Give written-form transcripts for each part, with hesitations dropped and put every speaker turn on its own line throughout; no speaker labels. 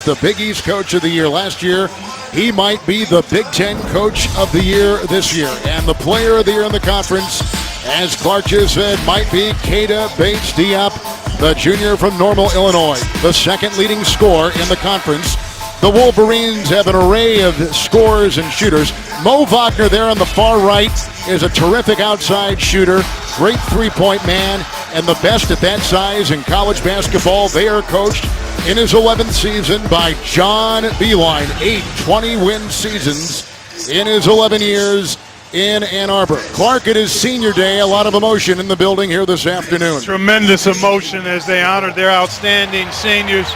the Big East Coach of the Year last year. He might be the Big Ten Coach of the Year this year. And the Player of the Year in the conference, as Clark just said, might be Keita Bates-Diop, the junior from Normal, Illinois, the second leading scorer in the conference. The Wolverines have an array of scorers and shooters. Mo Wagner there on the far right is a terrific outside shooter, great three-point man, and the best at that size in college basketball. They are coached in his 11th season by John Beilein. 8 20-win seasons in his 11 years in Ann Arbor. Clark, it is senior day. A lot of emotion in the building here this afternoon.
Tremendous emotion as they honored their outstanding seniors.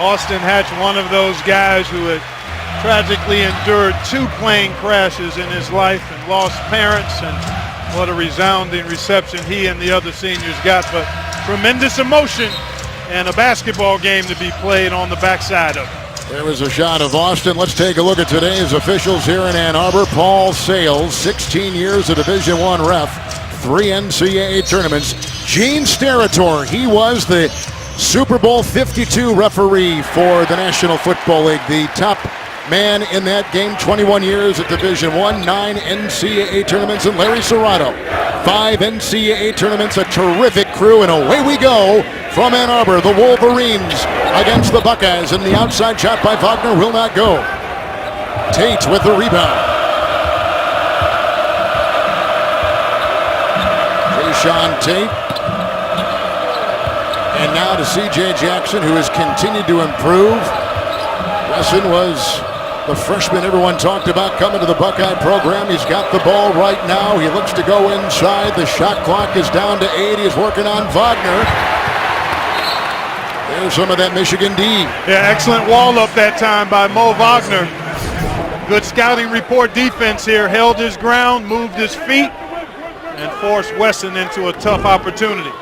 Austin Hatch, one of those guys who had tragically endured 2 plane crashes in his life and lost parents, and what a resounding reception he and the other seniors got. But tremendous emotion and a basketball game to be played on the backside of it.
There was a shot of Austin. Let's take a look at today's officials here in Ann Arbor. Paul Sales, 16 years a Division I ref, 3 NCAA tournaments. Gene Steratore, he was the Super Bowl 52 referee for the National Football League, the top man in that game, 21 years at Division I, 9 NCAA tournaments, and Larry Serrato, 5 NCAA tournaments, a terrific crew, and away we go from Ann Arbor. The Wolverines against the Buckeyes, and the outside shot by Wagner will not go. Tate with the rebound. Jayshawn Tate. And now to C.J. Jackson, who has continued to improve. Wesson was the freshman everyone talked about coming to the Buckeye program. He's got the ball right now. He looks to go inside. The shot clock is down to 8. He's working on Wagner. There's some of that Michigan D.
Yeah, excellent wall up that time by Mo Wagner. Good scouting report defense here. Held his ground, moved his feet, and forced Wesson into a tough opportunity.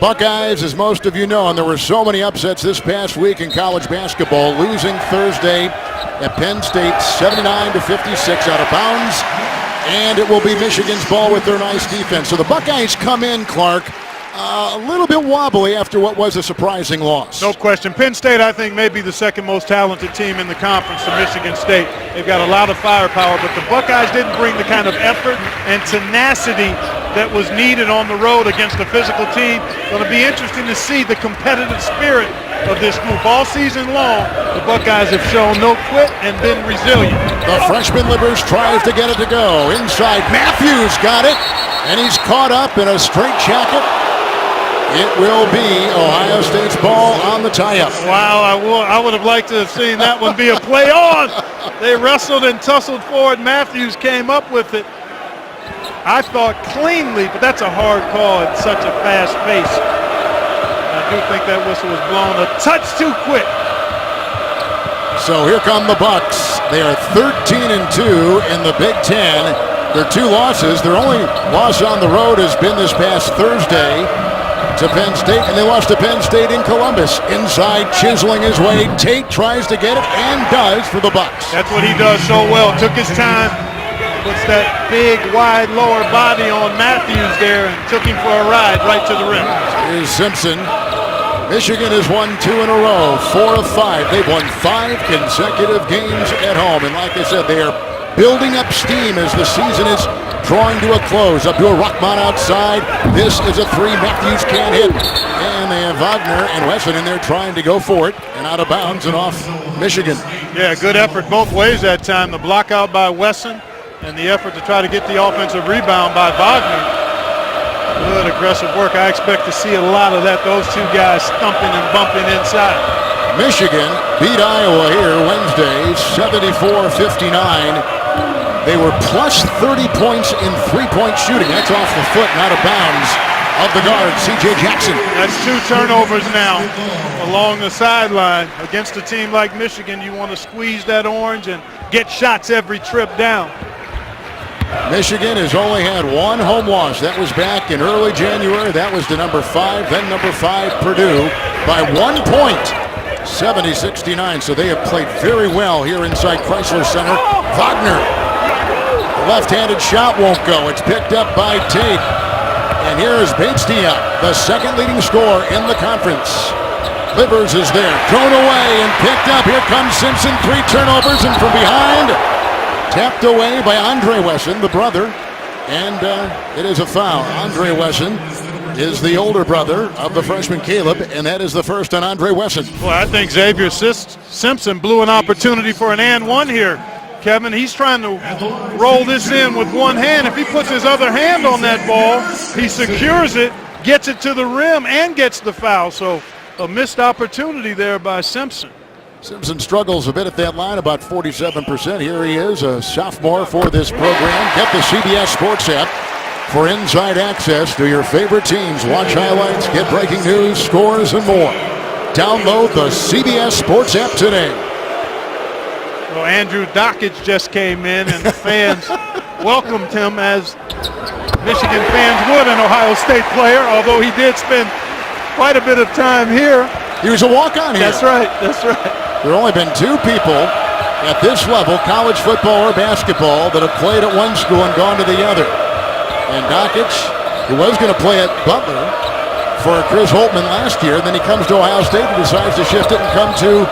Buckeyes, as most of you know, and there were so many upsets this past week in college basketball, losing Thursday at Penn State 79-56 out of bounds, and it will be Michigan's ball with their nice defense. So the Buckeyes come in, Clark, a little bit wobbly after what was a surprising loss.
No question. Penn State, I think, may be the second most talented team in the conference to Michigan State. They've got a lot of firepower, but the Buckeyes didn't bring the kind of effort and tenacity that was needed on the road against a physical team. Going to be interesting to see the competitive spirit of this group. All season long, the Buckeyes have shown no quit and been resilient.
The freshman Livers tries to get it to go. Inside, Matthews got it, and he's caught up in a straight jacket. It will be Ohio State's ball on the tie-up.
Wow, I would have liked to have seen that one be a play on. They wrestled and tussled forward. Matthews came up with it. I thought cleanly, but that's a hard call at such a fast pace. I do think that whistle was blown a touch too quick.
So here come the Bucks. They are 13-2 in the Big Ten. Their 2 losses. Their only loss on the road has been this past Thursday to Penn State, and they lost to Penn State in Columbus. Inside, chiseling his way. Tate tries to get it and does for the Bucks.
That's what he does so well. Took his time. Puts that big, wide lower body on Matthews there and took him for a ride right to the rim.
Here's Simpson. Michigan has won 2 in a row, 4 of 5. They've won 5 consecutive games at home. And like I said, they are building up steam as the season is drawing to a close. Abdul Rahman outside. This is a 3 Matthews can't hit. And they have Wagner and Wesson in there trying to go for it. And out of bounds and off Michigan.
Yeah, good effort both ways that time. The block out by Wesson and the effort to try to get the offensive rebound by Wagner. Good aggressive work. I expect to see a lot of that. Those 2 guys stumping and bumping inside.
Michigan beat Iowa here Wednesday, 74-59. They were plus 30 points in 3-point shooting. That's off the foot and out of bounds of the guard, C.J. Jackson.
That's 2 turnovers now along the sideline. Against a team like Michigan, you want to squeeze that orange and get shots every trip down.
Michigan has only had 1 home loss. That was back in early January. That was to number 5, then number 5 Purdue by 1 point, 70-69. So they have played very well here inside Chrysler Center. Wagner, the left-handed shot won't go. It's picked up by Tate. And here is Bates-Diop, the second leading scorer in the conference. Livers is there, thrown away and picked up. Here comes Simpson, 3 turnovers, and from behind, tapped away by Andre Wesson, the brother, and it is a foul. Andre Wesson is the older brother of the freshman Caleb, and that is the first on Andre Wesson.
Well, I think Xavier Simpson blew an opportunity for an and one here. Kevin, he's trying to roll this in with one hand. If he puts his other hand on that ball, he secures it, gets it to the rim, and gets the foul. So a missed opportunity there by Simpson.
Simpson struggles a bit at that line, about 47%. Here he is, a sophomore for this program. Get the CBS Sports app for inside access to your favorite teams. Watch highlights, get breaking news, scores, and more. Download the CBS Sports app today.
Well, Andrew Dockage just came in, and the fans welcomed him as Michigan fans would an Ohio State player, although he did spend quite a bit of time here.
He was a walk-on here.
That's right, that's right.
There have only been 2 people at this level, college football or basketball, that have played at one school and gone to the other. And Dockage, who was going to play at Butler for Chris Holtmann last year, then he comes to Ohio State and decides to shift it and come to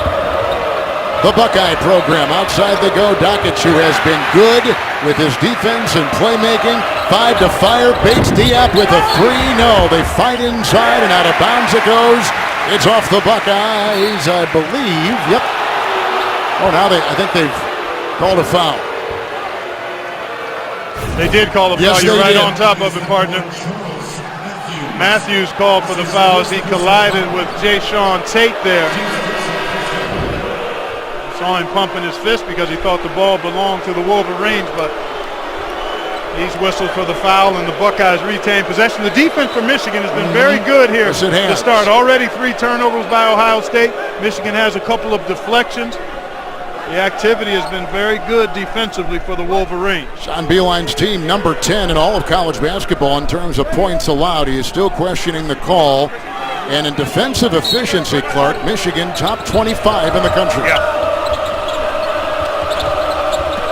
the Buckeye program. Outside they go. Dockage, who has been good with his defense and playmaking. 5 to fire. Bates Diop with a 3. No, they fight inside and out of bounds it goes. It's off the Buckeyes, I believe. Yep. Oh, now I think they've called a foul.
They did call the foul.
Yes,
You're right
did.
on top of it, partner. Matthews called for the foul as he collided with Jayshawn Tate there. Saw him pumping his fist because he thought the ball belonged to the Wolverines, but he's whistled for the foul, and the Buckeyes retain possession. The defense for Michigan has been very good here
Yes, it has.
to start. Already 3 turnovers by Ohio State. Michigan has a couple of deflections. The activity has been very good defensively for the Wolverines.
Sean Beilein's team, number 10 in all of college basketball in terms of points allowed. He is still questioning the call. And in defensive efficiency, Clark, Michigan top 25 in the country.
Yeah.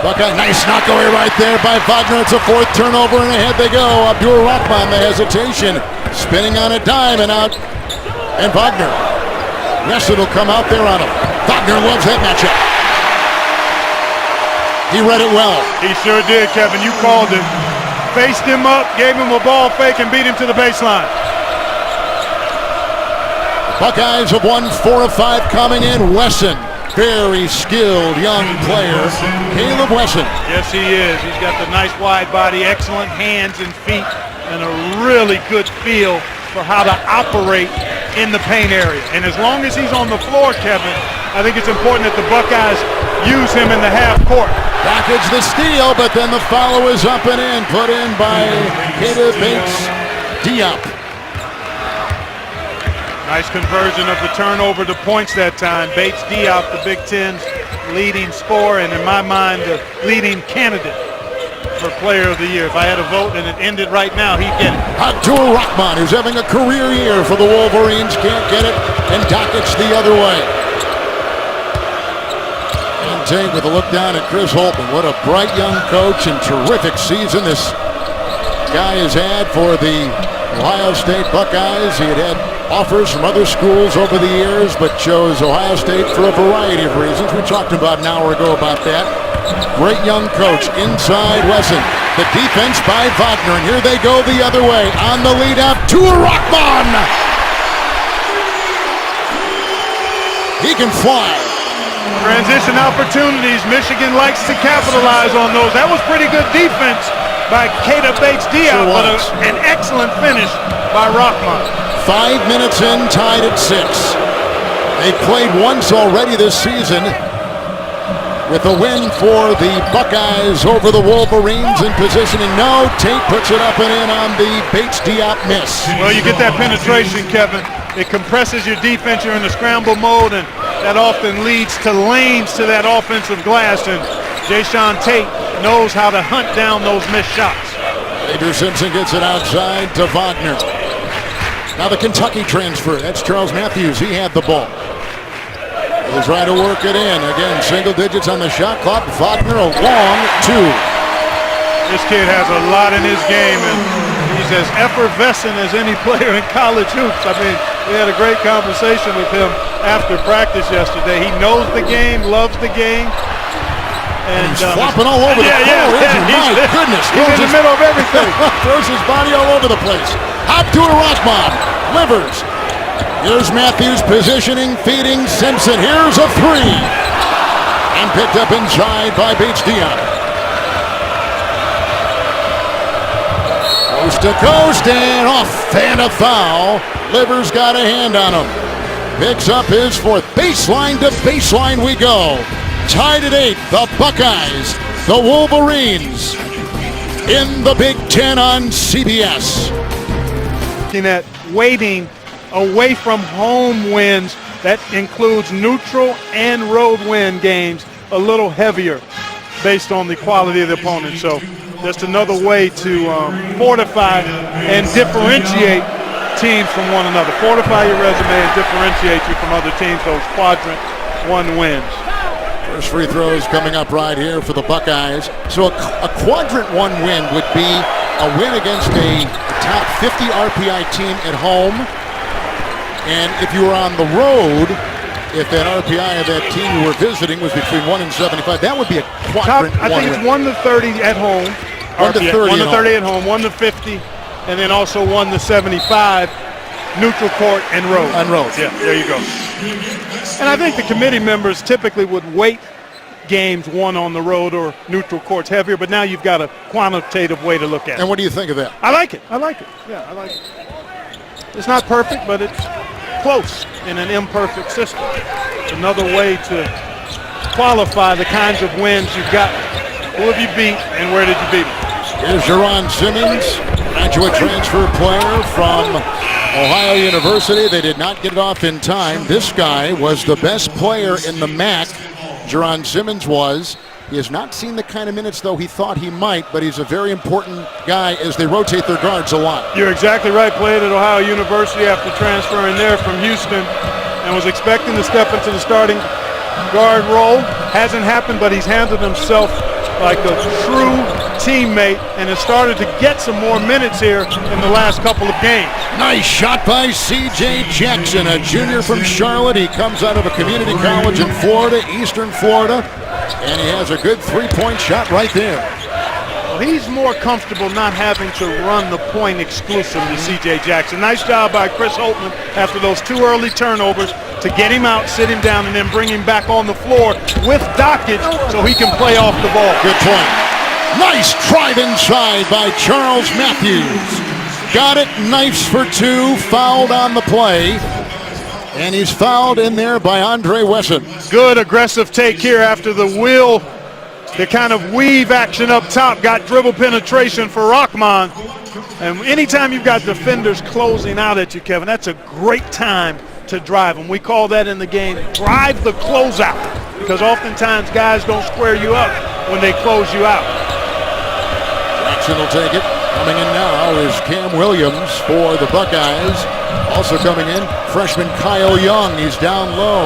Buckeye, nice knockaway right there by Wagner. It's a 4th turnover, and ahead they go. Abdur Rahman, the hesitation, spinning on a dime and out. And Wagner. Yes, it'll come out there on him. Wagner loves that matchup. He read it well.
He sure did, Kevin. You called it. Faced him up, gave him a ball fake, and beat him to the baseline.
Buckeyes have won 4 of 5 coming in. Wesson, very skilled young player. Caleb Wesson.
Yes, he is. He's got the nice wide body, excellent hands and feet, and a really good feel for how to operate in the paint area. And as long as he's on the floor, Kevin, I think it's important that the Buckeyes use him in the half court.
Package the steal, but then the follow is up and in. Put in by Kata Bates Diop.
Nice conversion of the turnover to points that time. Bates Diop, the Big Ten's leading scorer, and in my mind, the leading candidate for Player of the Year. If I had a vote and it ended right now, he'd get it.
Abdur Rahman, who's having a career year for the Wolverines, can't get it, and Dockage the other way. And Tate with a look down at Chris Holtmann. What a bright young coach and terrific season this guy has had for the Ohio State Buckeyes. He had offers from other schools over the years, but chose Ohio State for a variety of reasons. We talked about an hour ago about that. Great young coach inside Wesson. The defense by Wagner, and here they go the other way. On the lead up to Rahman. He can fly.
Transition opportunities. Michigan likes to capitalize on those. That was pretty good defense by Kata Bates Diop,
Sure
but
was.
an excellent finish by Rahman.
5 minutes in, tied at 6. They've played once already this season with a win for the Buckeyes over the Wolverines in positioning. No, Tate puts it up and in on the Bates Diop miss.
Well, you get that penetration, Kevin. It compresses your defense. You're in the scramble mode, and that often leads to lanes to that offensive glass, and Jayshawn Tate knows how to hunt down those missed shots.
Xavier Simpson gets it outside to Wagner. Now the Kentucky transfer. That's Charles Matthews. He had the ball. He'll try to work it in. Again, single digits on the shot clock. Wagner a long 2.
This kid has a lot in his game, and He's as effervescent as any player in college hoops. I mean, we had a great conversation with him after practice yesterday. He knows the game, loves the game. And
he's flopping all over the floor. My goodness.
He's in the middle of everything.
Throws his body all over the place. Abdur Rahman, livers. Here's Matthews positioning, feeding Simpson. Here's a three. And picked up inside by Bates Diop. Coast to coast and off. And a foul. Livers got a hand on him. Picks up his fourth. Baseline to baseline we go. Tied at 8, the Buckeyes, the Wolverines in the Big Ten on CBS.
Looking at weighting away from home wins, that includes neutral and road win games, a little heavier based on the quality of the opponent. So just another way to fortify and differentiate teams from one another. Fortify your resume and differentiate you from other teams, those quadrant one wins.
First free throws coming up right here for the Buckeyes. So a quadrant one win would be a win against a top 50 RPI team at home. And if you were on the road, if that RPI of that team you were visiting was between 1 and 75, that would be a quadrant
I think it's 1 to 30 at home.
1 to 30
1 to 30 at home, 1 to 50, and then also 1 to 75, neutral court and road.
On road.
Yeah, there you go. And I think the committee members typically would weight games one on the road or neutral courts heavier, but now you've got a quantitative way to look at it.
And what do you think of that?
I like it. Yeah, I like it. It's not perfect, but it's close in an imperfect system. It's another way to qualify the kinds of wins you've got. Who have you beat and where did you beat them?
Here's Jerron Simmons, graduate transfer player from Ohio University. They did not get it off in time. This guy was the best player in the MAC. Jerron Simmons was. He has not seen the kind of minutes, though, he thought he might, but he's a very important guy as they rotate their guards a lot.
You're exactly right. Played at Ohio University after transferring there from Houston and was expecting to step into the starting guard role. Hasn't happened, but he's handled himself like a true teammate and has started to get some more minutes here in the last couple of games.
Nice shot by C.J. Jackson, a junior from Charlotte. He comes out of a community college in Florida, Eastern Florida, and he has a good three-point shot right there.
Well, he's more comfortable not having to run the point exclusively, C.J. Jackson. Nice job by Chris Holtman after those 2 early turnovers to get him out, sit him down, and then bring him back on the floor with Dockage so he can play off the ball.
Good point. Nice drive inside by Charles Matthews. Got it, knifes for 2, fouled on the play. And he's fouled in there by Andre Wesson.
Good aggressive take here after the wheel. The kind of weave action up top got dribble penetration for Rahman. And anytime you've got defenders closing out at you, Kevin, that's a great time to drive them. We call that in the game, drive the closeout, because oftentimes guys don't square you up when they close you out.
Jackson will take it. Coming in now is Cam Williams for the Buckeyes. Also coming in, freshman Kyle Young. He's down low.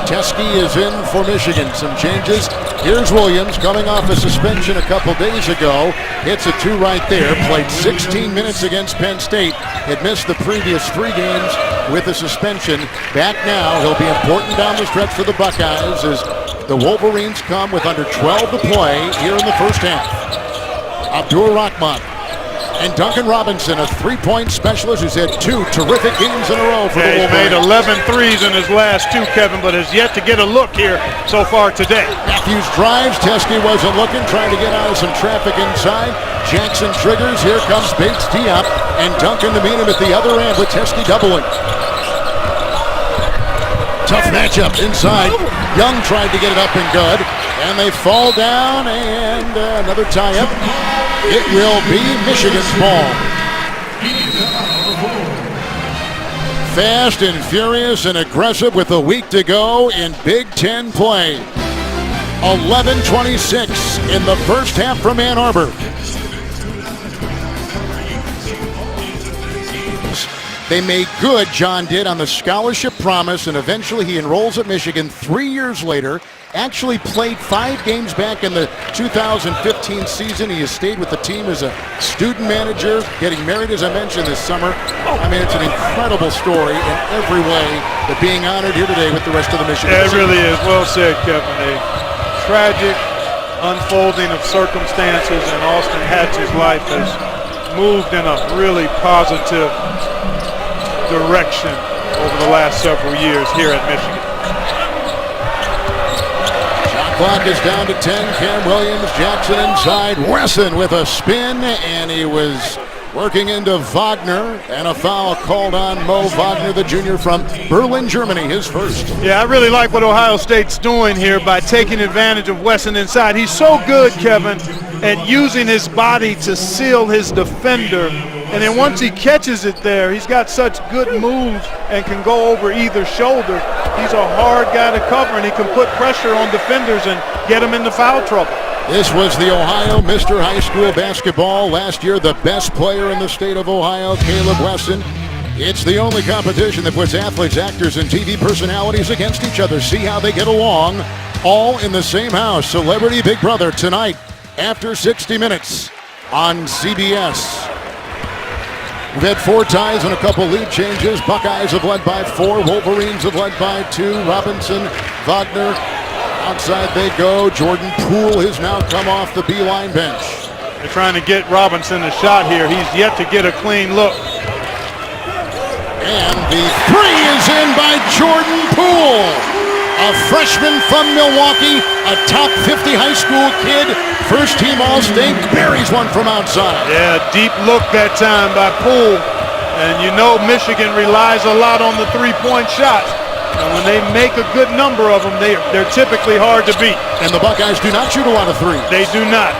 Teskey is in for Michigan. Some changes. Here's Williams coming off a suspension a couple days ago. Hits a 2 right there. Played 16 minutes against Penn State. Had missed the previous 3 games with a suspension. Back now. He'll be important down the stretch for the Buckeyes as the Wolverines come with under 12 to play here in the first half. Abdur Rahman and Duncan Robinson, a 3-point specialist who's had 2 terrific games in a row for the Wolverines.
He made 11 threes in his last 2, Kevin, but has yet to get a look here so far today.
Matthews drives. Teskey wasn't looking, trying to get out of some traffic inside. Jackson triggers. Here comes Bates Diop and Duncan to meet him at the other end with Teskey doubling. Tough matchup inside. Young tried to get it up and good. And they fall down, and another tie-up. It will be Michigan's ball. Fast and furious and aggressive with a week to go in Big Ten play. 11:26 in the first half from Ann Arbor. They made good, John did, on the scholarship promise, and eventually he enrolls at Michigan 3 years later. Actually played 5 games back in the 2015 season. He has stayed with the team as a student manager, getting married, as I mentioned, this summer. I mean, it's an incredible story in every way, but being honored here today with the rest of the Michigan team.
It really is. Well said, Kevin. A tragic unfolding of circumstances in Austin Hatch's life has moved in a really positive direction over the last several years here at Michigan.
Shot clock is down to 10. Cam Williams, Jackson inside. Wesson with a spin, and he was working into Wagner, and a foul called on Mo Wagner, the junior from Berlin, Germany, his first.
Yeah, I really like what Ohio State's doing here by taking advantage of Wesson inside. He's so good, Kevin, at using his body to seal his defender. And then once he catches it there, he's got such good moves and can go over either shoulder. He's a hard guy to cover, and he can put pressure on defenders and get them into foul trouble.
This was the Ohio Mr. High School basketball. Last year, the best player in the state of Ohio, Caleb Wesson. It's the only competition that puts athletes, actors, and TV personalities against each other. See how they get along, all in the same house. Celebrity Big Brother tonight after 60 minutes on CBS. We've had 4 ties and a couple lead changes. Buckeyes have led by 4. Wolverines have led by 2. Robinson, Wagner, outside they go. Jordan Poole has now come off the Beeline bench.
They're trying to get Robinson a shot here. He's yet to get a clean look.
And the 3 is in by Jordan Poole, a freshman from Milwaukee, a top 50 high school kid. First team All-State, buries one from outside.
Yeah, deep look that time by Poole. And you know Michigan relies a lot on the three-point shot. And when they make a good number of them, they're typically hard to beat.
And the Buckeyes do not shoot a lot of threes.
They do not.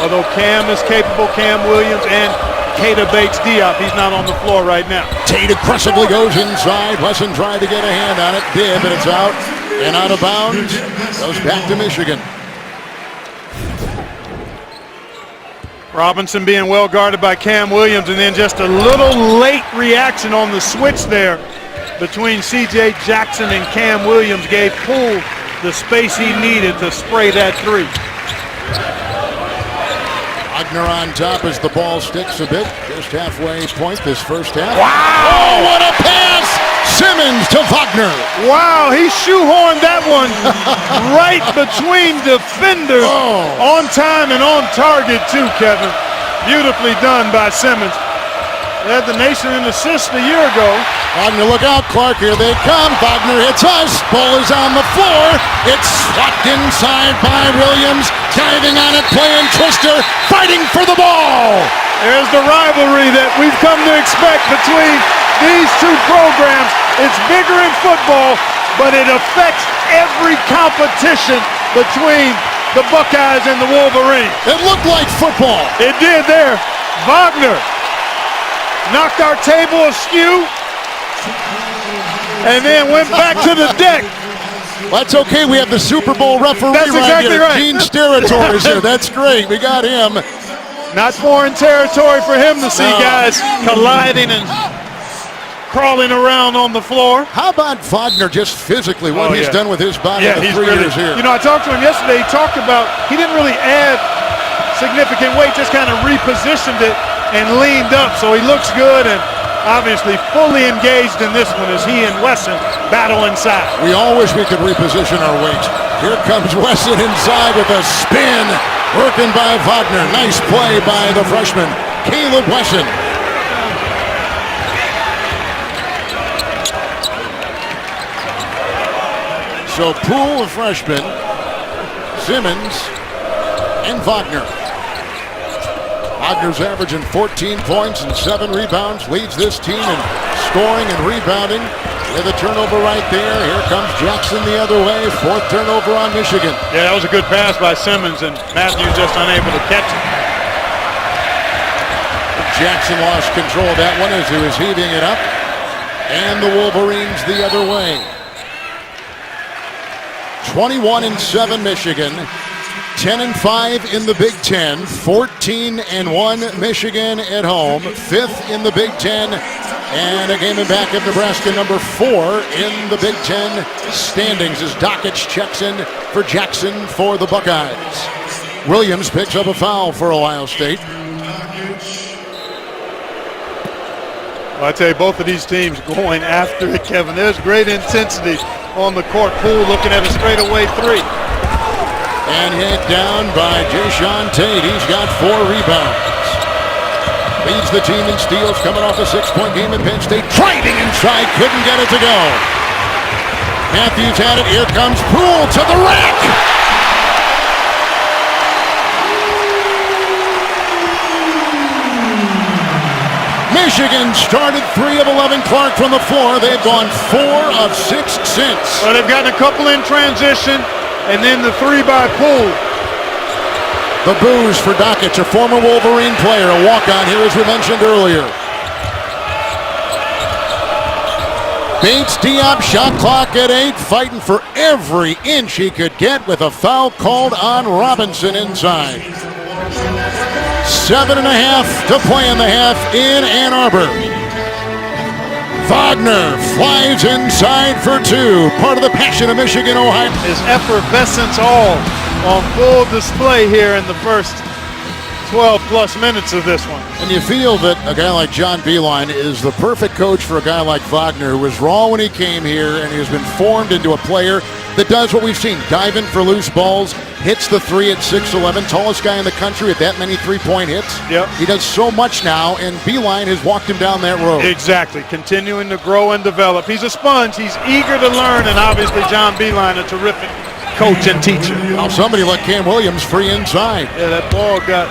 Although Cam is capable, Cam Williams and Keita Bates-Diop, he's not on the floor right now.
Tate aggressively goes inside. Wesson tried to get a hand on it, did, but it's out and out of bounds. Goes back to Michigan.
Robinson being well guarded by Cam Williams, and then just a little late reaction on the switch there between C.J. Jackson and Cam Williams gave Poole the space he needed to spray that 3.
Wagner on top as the ball sticks a bit. Just halfway point this first half.
Wow!
Oh, what a pass! Simmons to Wagner.
Wow, he shoehorned that one right between defenders. On time and on target too, Kevin. Beautifully done by Simmons. Led the nation in assists a year ago.
Wagner, look out, Clark, here they come. Wagner hits us. Ball is on the floor. It's swapped inside by Williams. Diving on it, playing twister, fighting for the ball.
There's the rivalry that we've come to expect between these two programs. It's bigger in football, but it affects every competition between the Buckeyes and the Wolverines.
It looked like football.
It did there. Wagner knocked our table askew and then went back to the deck.
That's okay. We have the Super Bowl referee
That's exactly right.
Gene Steratore is here. That's great. We got him.
Not foreign territory for him to see guys colliding and crawling around on the floor.
How about Wagner just physically, what he's done with his body in the 3 years here?
You know, I talked to him yesterday. He talked about he didn't really add significant weight, just kind of repositioned it and leaned up. So he looks good and obviously fully engaged in this one as he and Wesson battle inside.
We all wish we could reposition our weight. Here comes Wesson inside with a spin, working by Wagner. Nice play by the freshman, Caleb Wesson. So Poole, a freshman, Simmons, and Wagner. Wagner's averaging 14 points and 7 rebounds, leads this team in scoring and rebounding. With a turnover right there. Here comes Jackson the other way. 4th turnover on Michigan.
Yeah, that was a good pass by Simmons, and Matthews just unable to catch it.
Jackson lost control of that one as he was heaving it up. And the Wolverines the other way. 21-7 Michigan. 10-5 in the Big Ten. 14-1 Michigan at home. 5th in the Big Ten. And a game in back of Nebraska, number 4 in the Big Ten standings as Dockich checks in for Jackson for the Buckeyes. Williams picks up a foul for Ohio State.
Well, I tell you, both of these teams going after it, Kevin. There's great intensity on the court. Poole looking at a straightaway 3.
And hit down by Jayshawn Tate. He's got 4 rebounds. Leads the team in steals, coming off a 6-point game at Penn State. Driving inside, couldn't get it to go. Matthews had it. Here comes Poole to the rack. Michigan started 3 of 11. Clark from the floor. They've gone 4 of 6 since.
Well, they've gotten a couple in transition, and then the 3 by Poole.
The booze for Dockich, a former Wolverine player, a walk-on here as we mentioned earlier. Bates Diop, shot clock at 8, fighting for every inch he could get with a foul called on Robinson inside. 7.5 to play in the half in Ann Arbor. Wagner flies inside for 2. Part of the passion of Michigan, Ohio.
His effervescence all on full display here in the first 12-plus minutes of this one.
And you feel that a guy like John Beilein is the perfect coach for a guy like Wagner, who was raw when he came here, and he has been formed into a player that does what we've seen. Diving for loose balls, hits the 3 at 6'11", tallest guy in the country with that many three-point hits.
Yep.
He does so much now, and Beilein has walked him down that road.
Exactly, continuing to grow and develop. He's a sponge, he's eager to learn, and obviously John Beilein, a terrific coach and teacher.
Now somebody let Cam Williams free inside.
Yeah, that ball got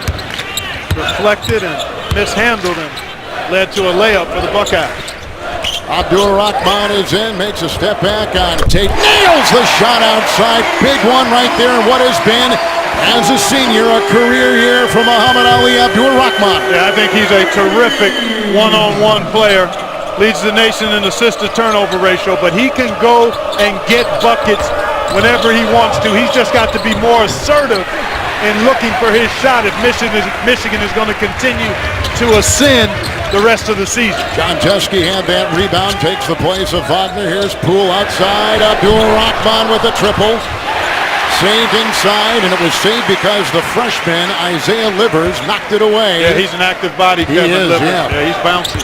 reflected and mishandled and led to a layup for the Buckeyes.
Abdul Rahman is in, makes a step back on Tate, nails the shot outside. Big one right there, and what has been, as a senior, a career year for Muhammad Ali Abdul Rahman.
Yeah, I think he's a terrific one-on-one player. Leads the nation in assist-to-turnover ratio, but he can go and get buckets whenever he wants to. He's just got to be more assertive in looking for his shot if Michigan is going to continue to ascend the rest of the season.
John Teske had that rebound, takes the place of Wagner. Here's Poole outside. Abdul Rahman with a triple. Saved inside, and it was saved because the freshman, Isaiah Livers, knocked it away.
Yeah, he's an active body, Kevin Livers. Yeah, he's bouncy.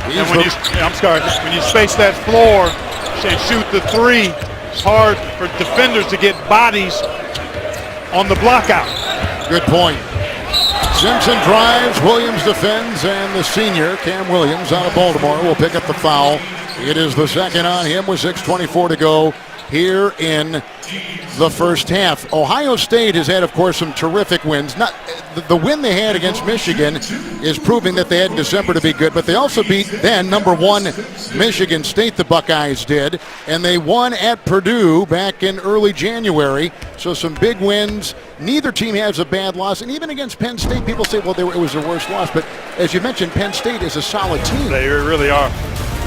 When you space that floor and shoot the 3, it's hard for defenders to get bodies on the block out.
Good point. Simpson drives, Williams defends, and the senior, Cam Williams, out of Baltimore, will pick up the foul. It is the second on him with 6:24 to go here in the first half. Ohio State has had, of course, some terrific wins. The win they had against Michigan is proving that they had in December to be good, but they also beat then number 1 Michigan State, the Buckeyes did, and they won at Purdue back in early January. So some big wins. Neither team has a bad loss, and even against Penn State, people say, well, it was their worst loss, but as you mentioned, Penn State is a solid team.
They really are.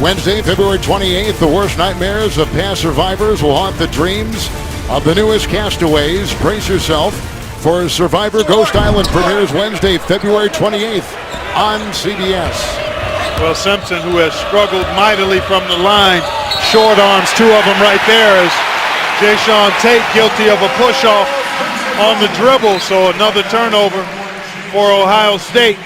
Wednesday, February 28th, the worst nightmares of past survivors will haunt the dreams of the newest castaways. Brace yourself for Survivor Ghost Island premieres Wednesday, February 28th on CBS.
Well, Simpson, who has struggled mightily from the line, short arms 2 of them right there, as Jayshawn Tate guilty of a push-off on the dribble, so another turnover for Ohio State.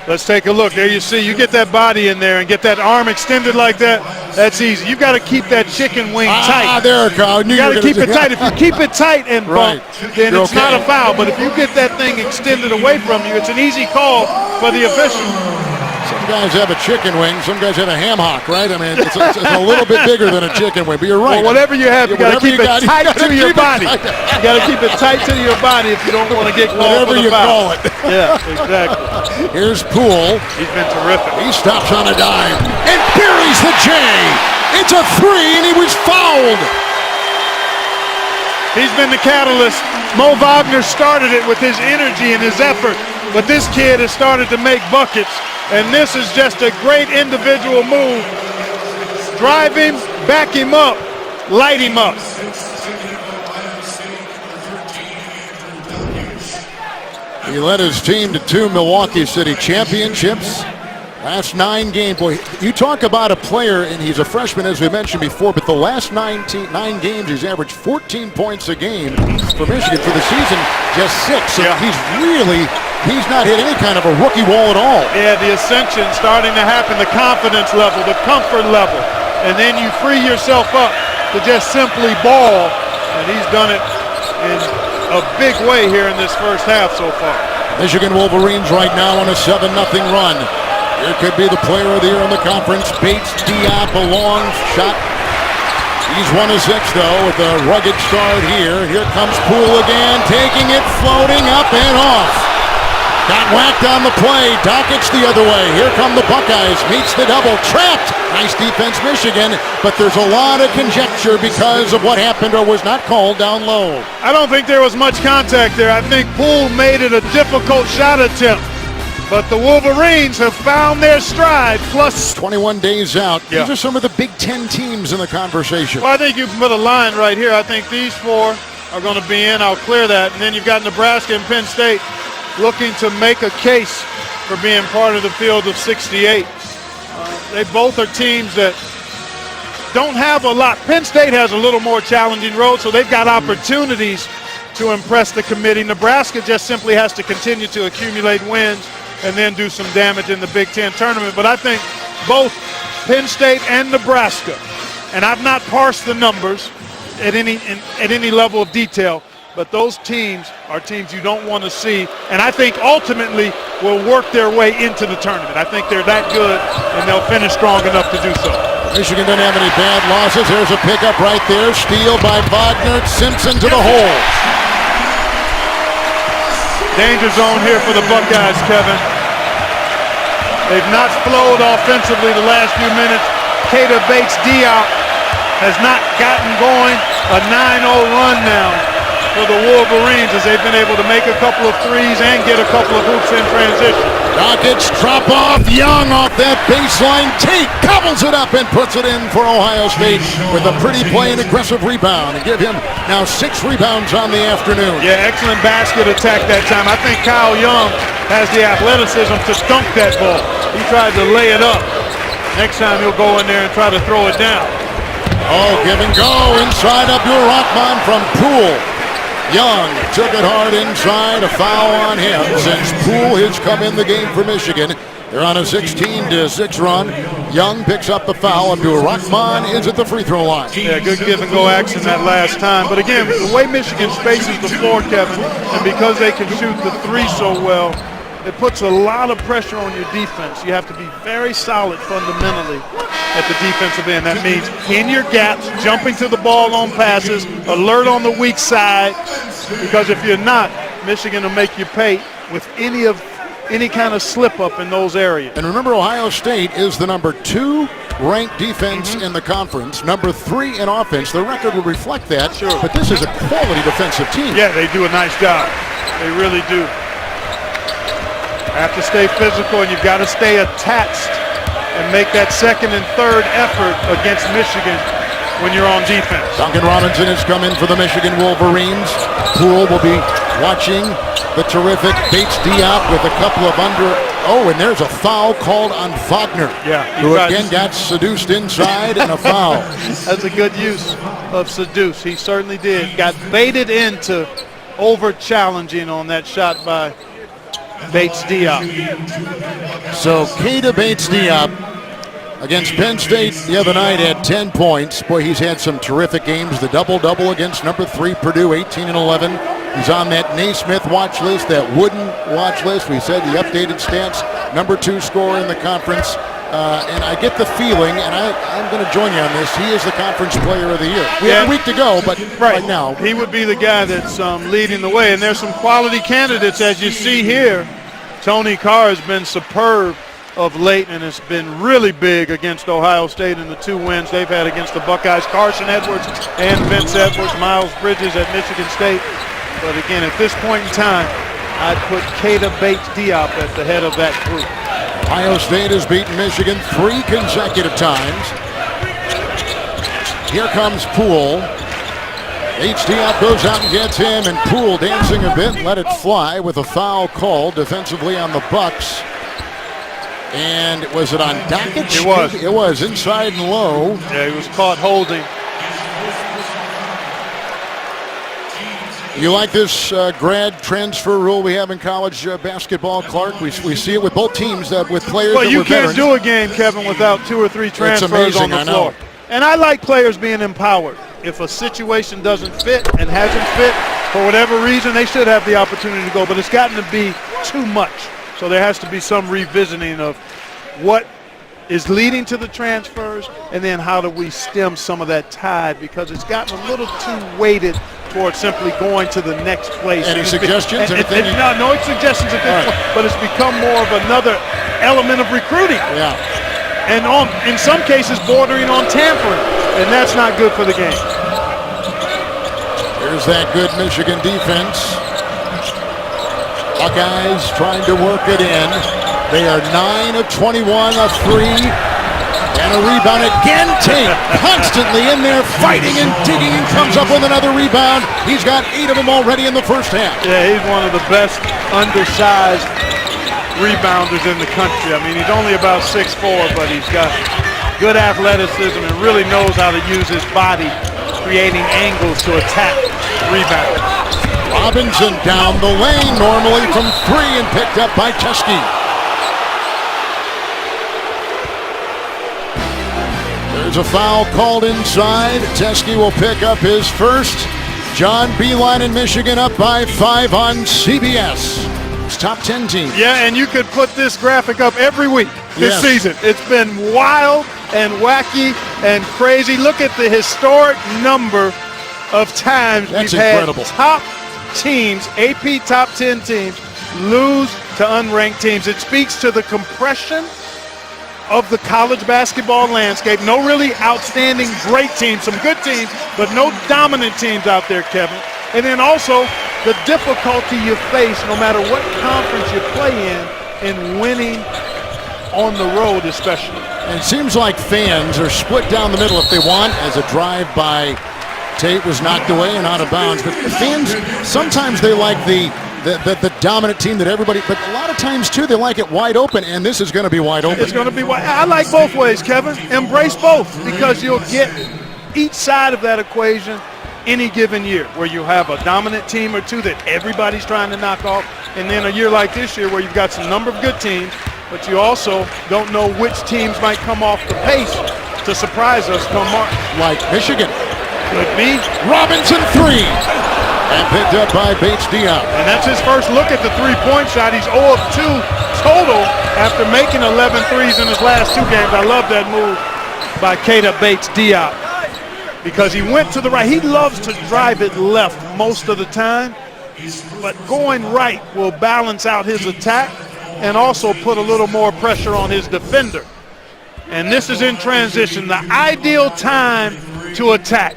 Let's take a look. There you see, you get that body in there and get that arm extended like that, that's easy. You've got to keep that chicken wing tight.
There it goes.
You got to keep it tight. If you keep it tight and bump, then it's not a foul. But if you get that thing extended away from you, it's an easy call for the official.
Some guys have a chicken wing. Some guys have a ham hock, right? I mean, it's a little bit bigger than a chicken wing, but you're right.
Well, whatever you have, you got to keep it tight to your body. You got to keep it tight to your body if you don't want to get called for the foul.
Whatever you call it.
Yeah, exactly.
Here's Poole.
He's been terrific.
He stops on a dime and buries the J. It's a 3, and he was fouled.
He's been the catalyst. Mo Wagner started it with his energy and his effort, but this kid has started to make buckets. And this is just a great individual move. Drive him, back him up, light him up.
He led his team to 2 Milwaukee City championships Last 9 games, boy, you talk about a player, and he's a freshman, as we mentioned before, but the last 9 games, he's averaged 14 points a game for Michigan. For the season, just 6. So he's not hit any kind of a rookie wall at all.
Yeah, the ascension starting to happen, the confidence level, the comfort level, and then you free yourself up to just simply ball, and he's done it in a big way here in this first half so far.
Michigan Wolverines right now on a 7-0 run. Here could be the player of the year in the conference. Bates Diop, a long shot. He's 1 of 6 though with a rugged start here. Here comes Poole again, taking it, floating up and off. Got whacked on the play. Dockett's the other way. Here come the Buckeyes. Meets the double. Trapped. Nice defense, Michigan. But there's a lot of conjecture because of what happened or was not called down low.
I don't think there was much contact there. I think Poole made it a difficult shot attempt. But the Wolverines have found their stride. Plus
21 days out. These are some of the Big Ten teams in the conversation.
Well, I think you can put a line right here. I think these 4 are going to be in. I'll clear that. And then you've got Nebraska and Penn State looking to make a case for being part of the field of 68. They both are teams that don't have a lot. Penn State has a little more challenging road, so they've got opportunities to impress the committee. Nebraska just simply has to continue to accumulate wins and then do some damage in the Big Ten tournament. But I think both Penn State and Nebraska, and I've not parsed the numbers at any level of detail, but those teams are teams you don't want to see, and I think ultimately will work their way into the tournament. I think they're that good, and they'll finish strong enough to do so.
Michigan doesn't have any bad losses. There's a pickup right there. Steal by Wagner. Simpson to the hole.
Danger zone here for the Buckeyes, Kevin. They've not flowed offensively the last few minutes. Keita Bates-Diop has not gotten going. A 9-0 run now for the Wolverines as they've been able to make a couple of threes and get a couple of hoops in transition.
Rockets drop off. Young off that baseline. Tate cobbles it up and puts it in for Ohio State with a pretty play and aggressive rebound. And give him now 6 rebounds on the afternoon.
Yeah, excellent basket attack that time. I think Kyle Young has the athleticism to dunk that ball. He tried to lay it up. Next time he'll go in there and try to throw it down.
Oh, give and go inside Abdul Rahman from Poole. Young took it hard inside, a foul on him since Poole has come in the game for Michigan. They're on a 16-6 run. Young picks up the foul. Abdul Rahman is at the free throw line.
Yeah, good give and go action that last time. But again, the way Michigan spaces the floor, Kevin, and because they can shoot the 3 so well, it puts a lot of pressure on your defense. You have to be very solid fundamentally at the defensive end. That means in your gaps, jumping to the ball on passes, alert on the weak side, because if you're not, Michigan will make you pay with any kind of slip up in those areas.
And remember, Ohio State is the number 2 ranked defense in the conference, number 3 in offense. The record will reflect that, but this is a quality defensive team.
Yeah, they do a nice job. They really do. Have to stay physical, and you've got to stay attached and make that second and third effort against Michigan when you're on defense.
Duncan Robinson has come in for the Michigan Wolverines. Poole will be watching the terrific Bates-Diop with a couple of and there's a foul called on Wagner, who again got seduced inside and a foul.
That's a good use of seduce. He certainly did. Got baited into over-challenging on that shot by Bates-Diop.
So Keita Bates-Diop against Penn State the other night had 10 points. Boy, he's had some terrific games. The double-double against number 3 Purdue, 18 and 11. He's on that Naismith watch list, that Wooden watch list. We said the updated stats, number 2 scorer in the conference. And I get the feeling, and I'm going to join you on this, he is the conference player of the year. We have a week to go, but right now.
He would be the guy that's leading the way. And there's some quality candidates, as you see here. Tony Carr has been superb of late, and it's been really big against Ohio State in the 2 wins they've had against the Buckeyes. Carson Edwards and Vince Edwards, Miles Bridges at Michigan State. But again, at this point in time, I'd put Keita Bates-Diop at the head of that group.
Ohio State has beaten Michigan 3 consecutive times. Here comes Poole. Bates-Diop goes out and gets him, and Poole dancing a bit, let it fly with a foul called defensively on the Bucks. And was it on Dockage?
It was.
It was inside and low.
Yeah, he was caught holding.
You like this grad transfer rule we have in college basketball, Clark? We see it with both teams, with players
Well,
that
you
were
can't
veterans.
do a game, Kevin, without 2 or 3 transfers on the floor. And I like players being empowered. If a situation doesn't fit and hasn't fit, for whatever reason, they should have the opportunity to go. But it's gotten to be too much. So there has to be some revisiting of what is leading to the transfers, and then how do we stem some of that tide, because it's gotten a little too weighted towards simply going to the next place.
Any suggestions?
No suggestions at this point, but it's become more of another element of recruiting.
Yeah.
And in some cases bordering on tampering, and that's not good for the game.
Here's that good Michigan defense. Buckeyes trying to work it in. They are 9 of 21, a 3, and a rebound again. Tate constantly in there fighting and digging, and comes up with another rebound. He's got 8 of them already in the first half.
Yeah, he's one of the best undersized rebounders in the country. I mean, he's only about 6'4", but he's got good athleticism and really knows how to use his body, creating angles to attack rebound.
Robinson down the lane normally from 3 and picked up by Chesky. There's a foul called inside. Teske will pick up his first. John Beilein in Michigan up by 5 on CBS. It's top 10 team.
Yeah, and you could put this graphic up every week this season. It's been wild and wacky and crazy. Look at the historic number of times we've had top teams, AP top 10 teams, lose to unranked teams. It speaks to the compression of the college basketball landscape. No really outstanding great teams, some good teams, but no dominant teams out there, Kevin. And then also the difficulty you face no matter what conference you play in winning on the road especially.
And it seems like fans are split down the middle if they want, as a drive by Tate was knocked away and out of bounds. But fans, sometimes they like the dominant team that everybody, but a lot of times too they like it wide open, and this is going to be wide open.
It's going to be wide. I like both ways, Kevin. Embrace both, because you'll get each side of that equation any given year, where you have a dominant team or two that everybody's trying to knock off, and then a year like this year where you've got some number of good teams, but you also don't know which teams might come off the pace to surprise us come March.
Like Michigan.
Could be.
Robinson 3. And picked up by Bates Diop.
And that's his first look at the three-point shot. He's 0 of 2 total after making 11 threes in his last 2 games. I love that move by Keita Bates Diop, because he went to the right. He loves to drive it left most of the time, but going right will balance out his attack and also put a little more pressure on his defender. And this is in transition, the ideal time to attack.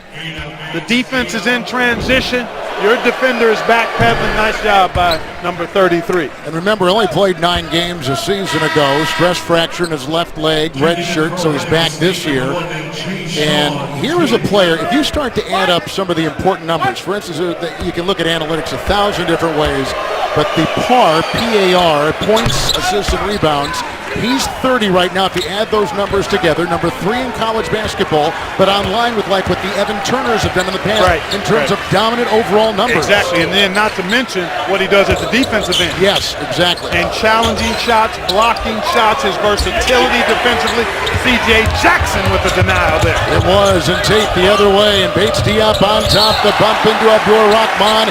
The defense is in transition. Your defender is backpedaling. Nice job by number 33.
And remember, he only played 9 games a season ago. Stress fracture in his left leg, red shirt, so he's back this year. And here is a player, if you start to add up some of the important numbers, for instance, you can look at analytics 1,000 different ways, but the PAR, P-A-R, points, assists, and rebounds, he's 30 right now if you add those numbers together. Number 3 in college basketball, but on line with like what the Evan Turners have done in the past in terms of dominant overall numbers.
Exactly, and then not to mention what he does at the defensive end.
Yes, exactly.
And challenging shots, blocking shots, his versatility defensively. C.J. Jackson with the denial there.
It was, and Tate the other way, and Bates Diop on top, the bump into Abdur Rahman,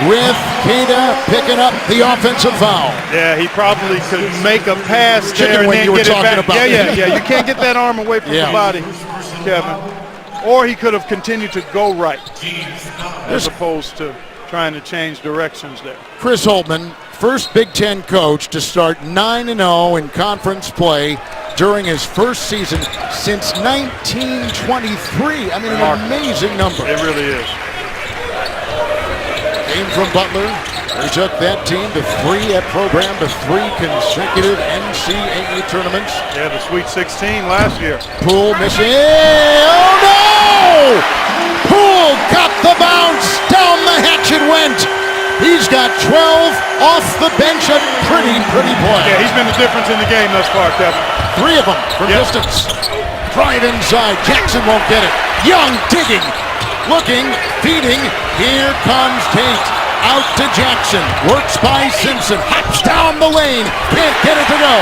with Keita picking up the offensive foul.
Yeah, he probably could make a pass there and then get it back. Yeah. You can't get that arm away from the body, Kevin. Or he could have continued to go right as opposed to trying to change directions there.
Chris Holtmann, first Big Ten coach to start 9-0 in conference play during his first season since 1923. I mean, an amazing number.
It really is.
Came from Butler. He took that team to 3 program to 3 consecutive NCAA tournaments.
Yeah, the Sweet 16 last year.
Poole missing. Oh no! Poole got the bounce. Down the hatch it went. He's got 12 off the bench. A pretty play.
Yeah, he's been the difference in the game thus far, Kevin.
3 of them from distance. Drive inside. Jackson won't get it. Young digging, looking, feeding. Here comes Tate. Out to Jackson. Works by Simpson. Hops down the lane. Can't get it to go.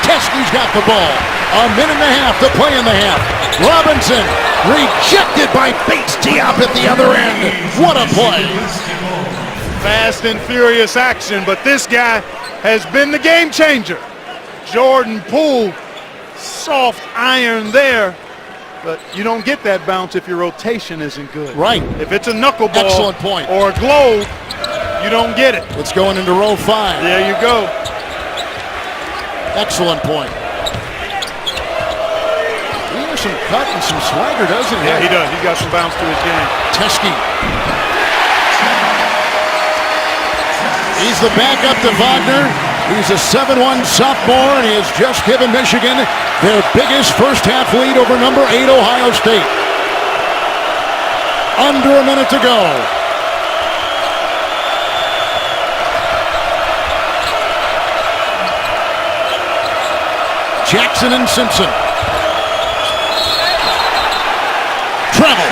Teskey's got the ball. A minute and a half to play in the half. Robinson rejected by Bates Diop at the other end. What a play.
Fast and furious action, but this guy has been the game changer. Jordan Poole, soft iron there, but you don't get that bounce if your rotation isn't good.
Right.
If it's a knuckleball
Excellent point.
or a globe, you don't get it.
It's going into row 5.
There you go.
Excellent point. He has some cut and some swagger, doesn't he?
Yeah, he does. He got some bounce to his game.
Teskey. He's the backup to Wagner. He's a 7-1 sophomore, and he has just given Michigan their biggest first-half lead over number 8 Ohio State. Under a minute to go. Jackson and Simpson. Travel.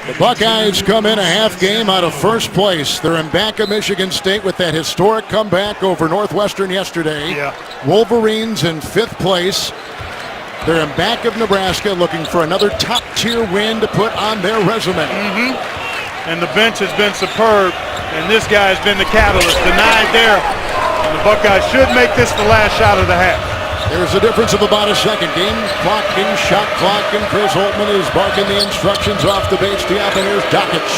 The Buckeyes come in a half game out of first place. They're in back of Michigan State with that historic comeback over Northwestern yesterday.
Yeah.
Wolverines in 5th place. They're in back of Nebraska looking for another top-tier win to put on their resume.
And the bench has been superb, and this guy has been the catalyst. Denied there, and the Buckeyes should make this the last shot of the half.
There's a difference of about a second. Game clocking, shot clock, and Chris Holtman is barking the instructions off the Bates Diop, and here's Dockich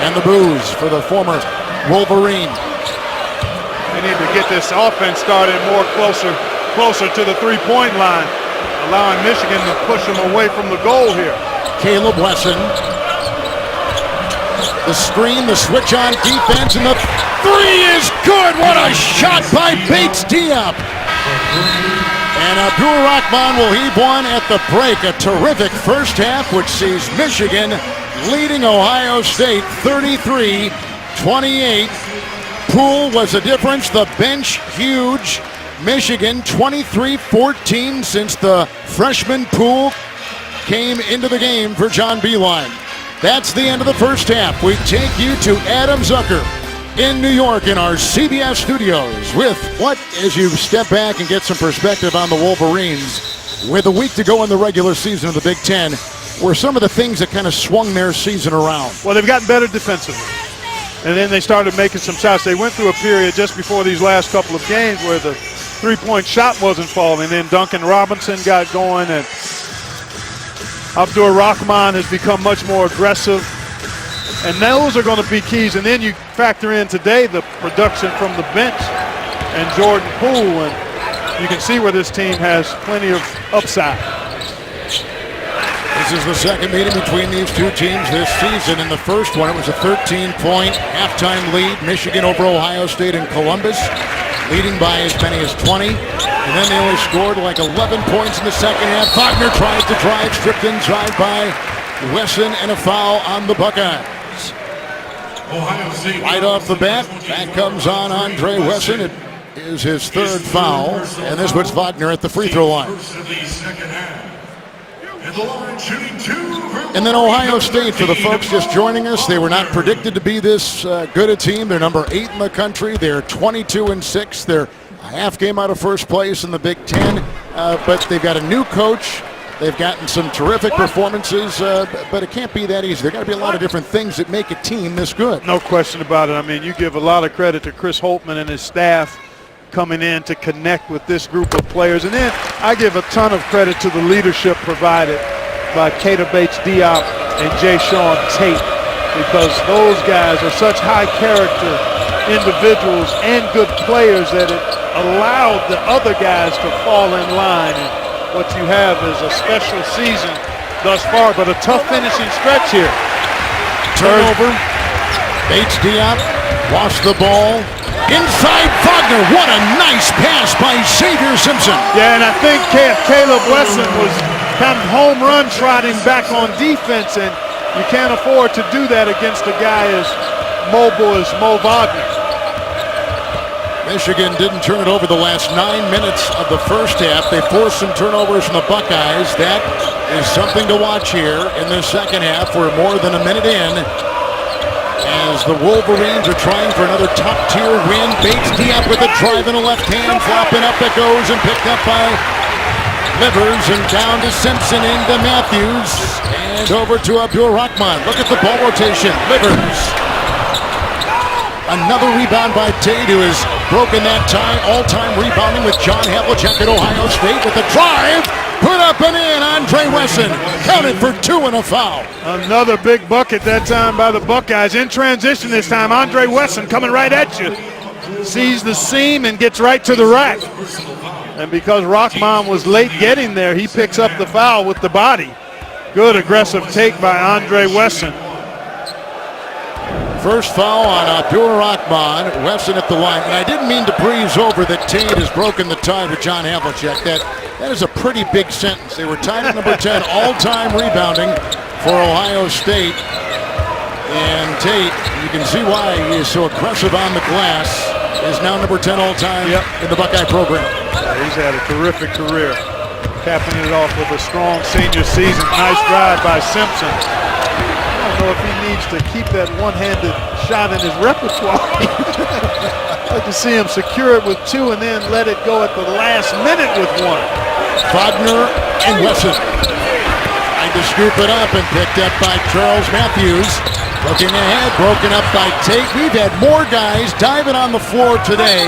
and the boos for the former Wolverine.
They need to get this offense started more closer to the three-point line, allowing Michigan to push them away from the goal here.
Caleb Wesson. The screen, the switch on defense, and the 3 is good. What a shot by Bates Diop. And Abdul Rahman will heave one at the break. A terrific first half, which sees Michigan leading Ohio State 33-28. Poole was the difference. The bench, huge. Michigan 23-14 since the freshman Poole came into the game for John Beilein. That's the end of the first half. We take you to Adam Zucker in New York in our CBS studios with what, as you step back and get some perspective on the Wolverines, with a week to go in the regular season of the Big Ten, were some of the things that kind of swung their season around?
Well, they've gotten better defensively, and then they started making some shots. They went through a period just before these last couple of games where the three-point shot wasn't falling, and then Duncan Robinson got going, and Abdur Rahman has become much more aggressive. And those are going to be keys. And then you factor in today the production from the bench and Jordan Poole, and you can see where this team has plenty of upside.
This is the second meeting between these two teams this season. In the first one, it was a 13-point halftime lead. Michigan over Ohio State in Columbus, leading by as many as 20. And then they only scored like 11 points in the second half. Wagner tries to drive, stripped inside by Wesson, and a foul on the Buckeyes. Right off the bat, back comes on Andre Wesson. It is his 3rd foul, and this puts Wagner at the free throw line. And then Ohio State, for the folks just joining us, they were not predicted to be this good a team. They're number 8 in the country. They're 22-6. They're a half game out of first place in the Big Ten, but they've got a new coach. They've gotten some terrific performances, but it can't be that easy. There got to be a lot of different things that make a team this good.
No question about it. I mean, you give a lot of credit to Chris Holtman and his staff coming in to connect with this group of players. And then I give a ton of credit to the leadership provided by Keita Bates Diop and Jay Sean Tate, because those guys are such high character individuals and good players that it allowed the other guys to fall in line. And what you have is a special season thus far, but a tough finishing stretch here.
Turnover. Bates Diop lost the ball. Inside Wagner. What a nice Nice pass by Xavier Simpson.
Yeah, and I think Caleb Wesson was kind of home run trotting back on defense, and you can't afford to do that against a guy as mobile as Mo Wagner.
Michigan didn't turn it over the last 9 minutes of the first half. They forced some turnovers from the Buckeyes. That is something to watch here in the second half. We're more than a minute in as the Wolverines are trying for another top-tier win. Bates D-up with a drive in the left hand. Flopping up it goes and picked up by Livers and down to Simpson into Matthews. And over to Abdul-Rahman. Look at the ball rotation. Livers. Another rebound by Tate, who has broken that tie. All-time rebounding with John Havlicek at Ohio State with the drive. Put up and in. Andre Wesson counted for 2 and a foul.
Another big bucket that time by the Buckeyes. In transition this time, Andre Wesson coming right at you. Sees the seam and gets right to the rack. And because Rahman was late getting there, he picks up the foul with the body. Good aggressive take by Andre Wesson.
First foul on Abdul-Rahman. Wesson at the line. And I didn't mean to breeze over that Tate has broken the tie with John Havlicek. That is a pretty big sentence. They were tied at number 10 all-time rebounding for Ohio State. And Tate, you can see why he is so aggressive on the glass, is now number 10 all-time in the Buckeye program.
He's had a terrific career. Capping it off with a strong senior season. Nice drive by Simpson. I don't know if he needs to keep that one-handed shot in his repertoire. I'd like to see him secure it with 2 and then let it go at the last minute with 1.
Wagner and Wesson trying to scoop it up and picked up by Charles Matthews. Looking ahead, broken up by Tate. We've had more guys diving on the floor today,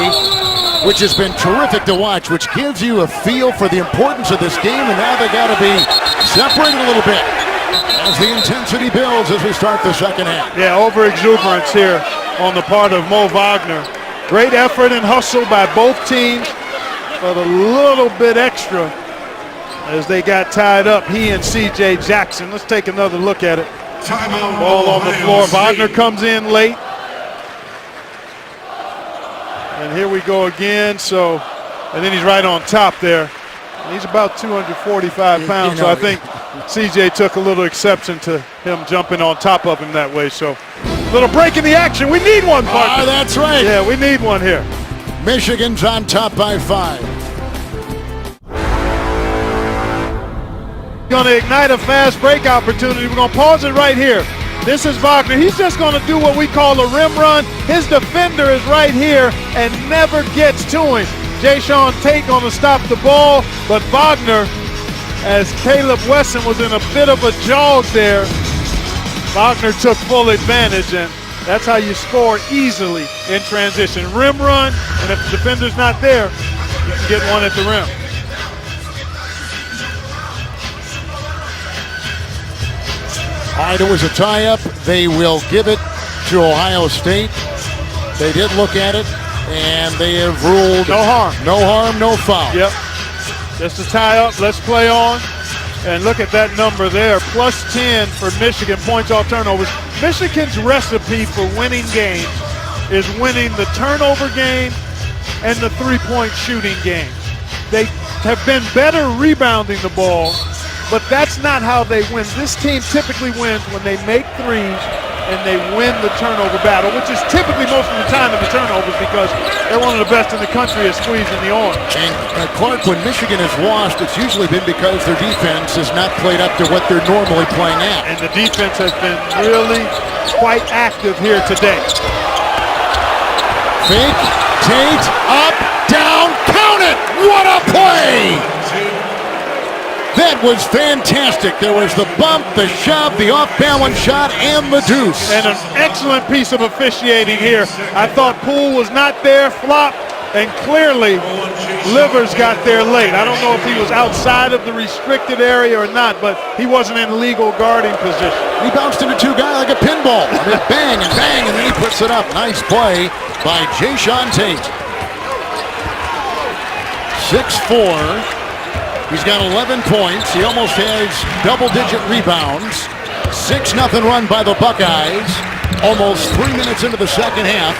which has been terrific to watch, which gives you a feel for the importance of this game, and now they got to be separated a little bit as the intensity builds as we start the second half.
Yeah, over-exuberance here on the part of Mo Wagner. Great effort and hustle by both teams, but a little bit extra as they got tied up, he and C.J. Jackson. Let's take another look at it. Ball on the floor. Wagner comes in late. And here we go again. And then he's right on top there. He's about 245 pounds, so I think CJ took a little exception to him jumping on top of him that way. So a little break in the action. We need one, partner.
That's right.
Yeah, we need one here.
Michigan's on top by 5.
Going to ignite a fast break opportunity. We're going to pause it right here. This is Wagner. He's just going to do what we call a rim run. His defender is right here and never gets to him. Jayshawn Tate going to stop the ball, but Wagner, as Caleb Wesson was in a bit of a jog there, Wagner took full advantage, and that's how you score easily in transition. Rim run, and if the defender's not there, you can get one at the rim.
All right, it was a tie-up. They will give it to Ohio State. They did look at it, and they have ruled
no harm.
No harm, no foul.
Yep. Just a tie-up. Let's play on. And look at that number there. Plus 10 for Michigan, points off turnovers. Michigan's recipe for winning games is winning the turnover game and the three-point shooting game. They have been better rebounding the ball, but that's not how they win. This team typically wins when they make threes and they win the turnover battle, which is typically most of the time in the turnovers because they're one of the best in the country at squeezing the orange.
And Clark, when Michigan has lost, it's usually been because their defense has not played up to what they're normally playing at.
And the defense has been really quite active here today.
Fake, Tate, up, down, count it! What a play! That was fantastic. There was the bump, the shove, the off-balance shot, and the deuce.
And an excellent piece of officiating here. I thought Poole was not there, flop, and clearly Livers got there late. I don't know if he was outside of the restricted area or not, but he wasn't in legal guarding position.
He bounced into two guys like a pinball. I mean, bang and bang, and then he puts it up. Nice play by Jayshawn Tate. 6'4". He's got 11 points. He almost has double-digit rebounds. 6-0 run by the Buckeyes. Almost 3 minutes into the second half.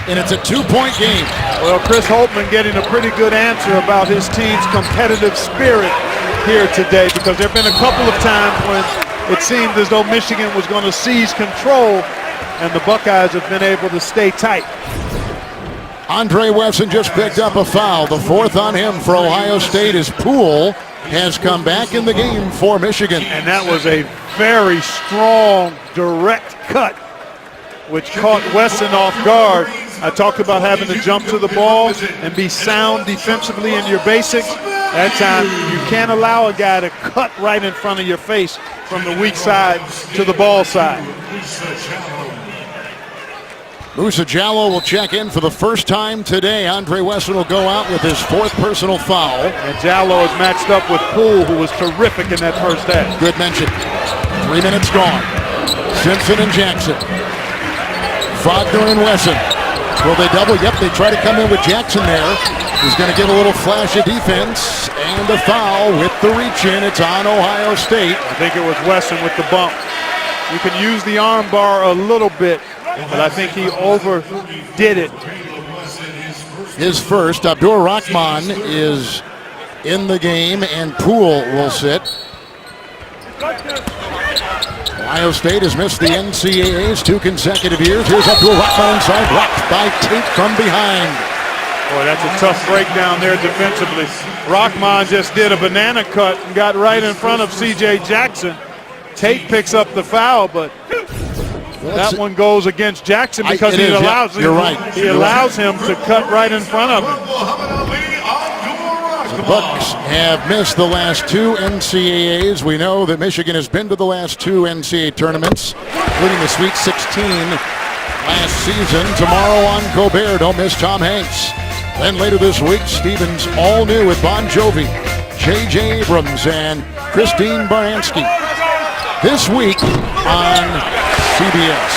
and it's a 2-point game.
Well, Chris Holtman getting a pretty good answer about his team's competitive spirit here today, because there have been a couple of times when it seemed as though Michigan was going to seize control, and the Buckeyes have been able to stay tight.
Andre Wesson just picked up a foul. The fourth on him for Ohio State as Poole has come back in the game for Michigan.
And that was a very strong, direct cut, which caught Wesson off guard. I talked about having to jump to the ball and be sound defensively in your basics. That time, you can't allow a guy to cut right in front of your face from the weak side to the ball side.
Musa Jallow will check in for the first time today. Andre Wesson will go out with his fourth personal foul.
And Jallow is matched up with Poole, who was terrific in that first half.
Good mention. 3 minutes gone. Simpson and Jackson. Faulkner and Wesson. Will they double? Yep, they try to come in with Jackson there. He's going to get a little flash of defense. And a foul with the reach in. It's on Ohio State.
I think it was Wesson with the bump. You can use the arm bar a little bit, but I think he overdid it.
His first. Abdur Rahman is in the game, and Poole will sit. Ohio State has missed the NCAAs 2 consecutive years. Here's Abdur Rahman inside, blocked by Tate from behind.
Boy, that's a tough breakdown there defensively. Rahman just did a banana cut and got right in front of C.J. Jackson. Tate picks up the foul, but that one goes against Jackson because he allows him.
You're right.
He allows him to cut right in front of him.
The Bucks have missed the last 2 NCAAs. We know that Michigan has been to the last 2 NCAA tournaments, including the Sweet 16 last season. Tomorrow on Colbert, don't miss Tom Hanks. Then later this week, Stevens all new with Bon Jovi, J.J. Abrams, and Christine Baranski. This week on CBS.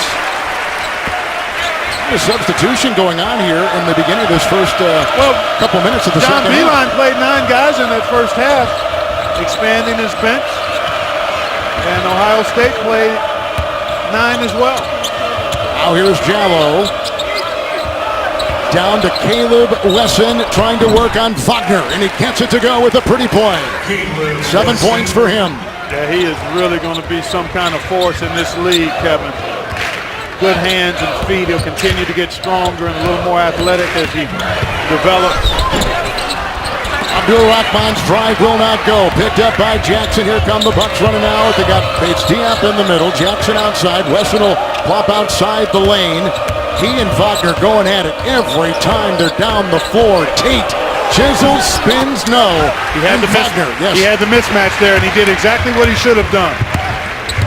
There's a substitution going on here in the beginning of this first couple minutes of the
John
second half.
Beilein played 9 guys in that first half, expanding his bench. And Ohio State played 9 as well.
Now here's Jallow. Down to Caleb Wesson, trying to work on Faulkner, and he gets it to go with a pretty play. 7 points for him.
Yeah, he is really going to be some kind of force in this league, Kevin. Good hands and feet. He'll continue to get stronger and a little more athletic as he develops.
Abdur Rahman's drive will not go. Picked up by Jackson. Here come the Bucks running out. They got Bates Diop in the middle. Jackson outside. Wesson will plop outside the lane. He and Faulkner going at it every time they're down the floor. Tate chisels, spins, no.
He had the mismatch there, and he did exactly what he should have done.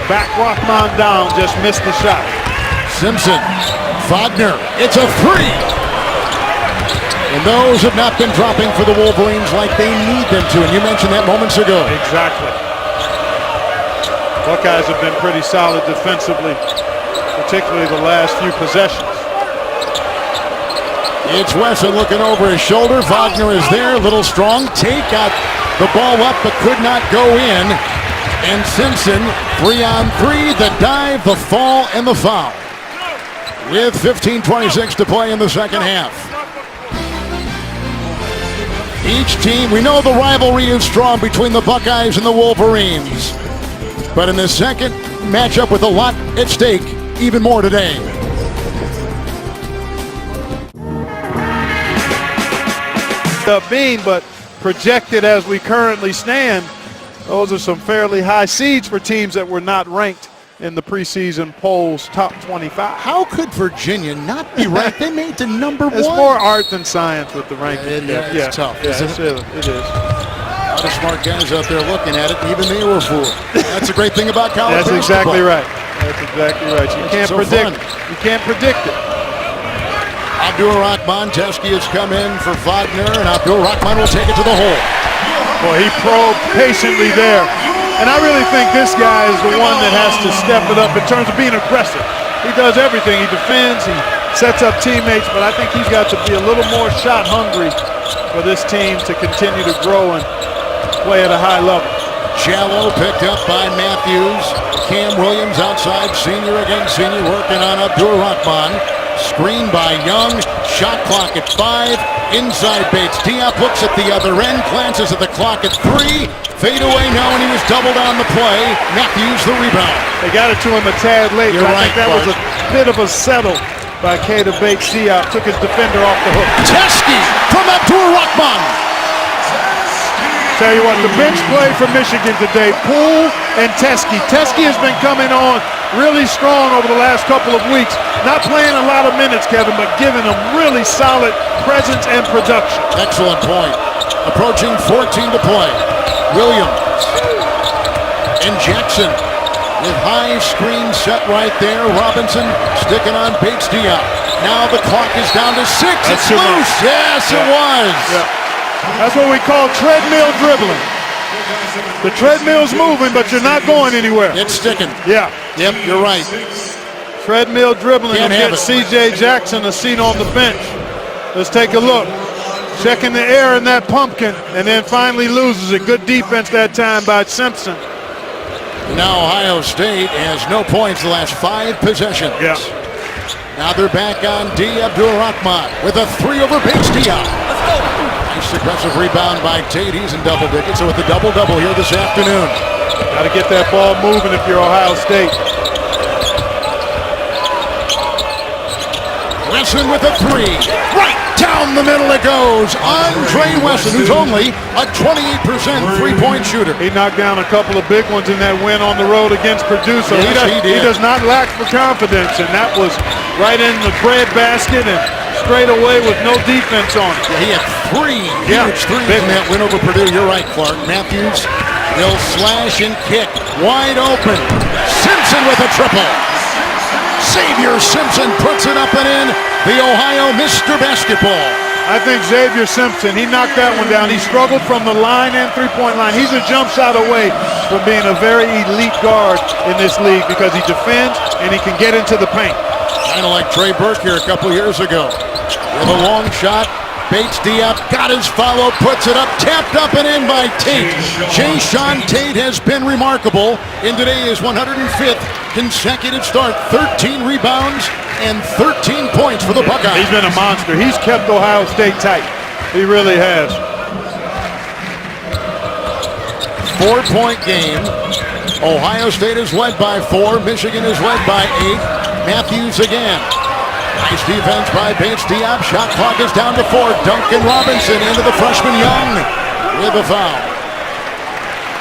Back Rahman down, just missed the shot.
Simpson, Faulkner, it's a 3. And those have not been dropping for the Wolverines like they need them to, and you mentioned that moments ago.
Exactly. Buckeyes have been pretty solid defensively, particularly the last few possessions.
It's Wesson looking over his shoulder. Faulkner is there, a little strong. Tate got the ball up but could not go in. And Simpson, 3-on-3, the dive, the fall, and the foul. With 15:26 to play in the second half. Each team, we know the rivalry is strong between the Buckeyes and the Wolverines. But in the second matchup with a lot at stake, even more today.
But projected as we currently stand, those are some fairly high seeds for teams that were not ranked in the preseason polls top 25.
How could Virginia not be ranked? They made the number 1.
It's more art than science with the ranking.
It's tough.
Yeah, it is.
A lot of smart guys out there looking at it, even they were fooled. That's a great thing about college
That's
basketball.
exactly right. That's exactly right. You can't predict. You can't predict it.
Abdur Rahman, Teskey has come in for Faulkner, and Abdur Rahman will take it to the hole.
Boy, he probed patiently there. And I really think this guy is the one that has to step it up in terms of being aggressive. He does everything. He defends, he sets up teammates, but I think he's got to be a little more shot hungry for this team to continue to grow and play at a high level.
Jallow picked up by Matthews. Cam Williams outside, senior against senior, working on Abdur Rahman. Screen by Young. Shot clock at 5. Inside Bates. Diop looks at the other end. Glances at the clock at 3. Fade away now, and he was doubled on the play. Matthews the rebound.
They got it to him a tad late.
You're
I
right,
think that was a bit of a settle by Keita Bates. Diop took his defender off the hook.
Teskey from Abdur-Rahman.
Tell you what, the bench play for Michigan today, Poole and Teskey. Teskey has been coming on really strong over the last couple of weeks. Not playing a lot of minutes, Kevin, but giving them really solid presence and production.
Excellent point. Approaching 14 to play. Williams and Jackson with high screen set right there. Robinson sticking on Bates Diop. Now the clock is down to 6. It's loose. Yes, it was.
Yeah. That's what we call treadmill dribbling. The treadmill's moving, but you're not going anywhere.
It's sticking.
Yeah.
Yep, you're right.
Treadmill dribbling will
Can't
get C.J. Jackson a seat on the bench. Let's take a look. Checking the air in that pumpkin, and then finally loses it. Good defense that time by Simpson.
Now Ohio State has no points the last 5 possessions.
Yeah.
Now they're back on D. Abdur-Rahman with a 3 over Bates Diop. Nice aggressive rebound by Tate. He's in double digits. So with the double-double here this afternoon.
Got to get that ball moving if you're Ohio State.
Wesson with a 3. Right down the middle it goes. Andre Wesson, who's only a 28% three-point shooter.
He knocked down a couple of big ones in that win on the road against Purdue. So
yes,
he does not lack for confidence. And that was right in the bread basket and straight away with no defense on it.
Yeah, he had 3 huge threes in that win over Purdue. You're right, Clark. Matthews will slash and kick. Wide open. Simpson with a triple. Xavier Simpson puts it up and in. The Ohio Mr. Basketball.
I think Xavier Simpson, he knocked that one down. He struggled from the line and three-point line. He's a jump shot away from being a very elite guard in this league because he defends and he can get into the paint.
Kind of like Trey Burke here a couple years ago. With a long shot, Bates Diop got his follow, puts it up, tapped up and in by Tate. Jae'Sean Tate has been remarkable in today's 105th consecutive start. 13 rebounds and 13 points for the Buckeyes.
He's been a monster. He's kept Ohio State tight. He really has.
4-point game. Ohio State is led by 4. Michigan is led by 8. Matthews again. Nice defense by Bates Diop. Shot clock is down to 4. Duncan Robinson into the freshman Young with a foul.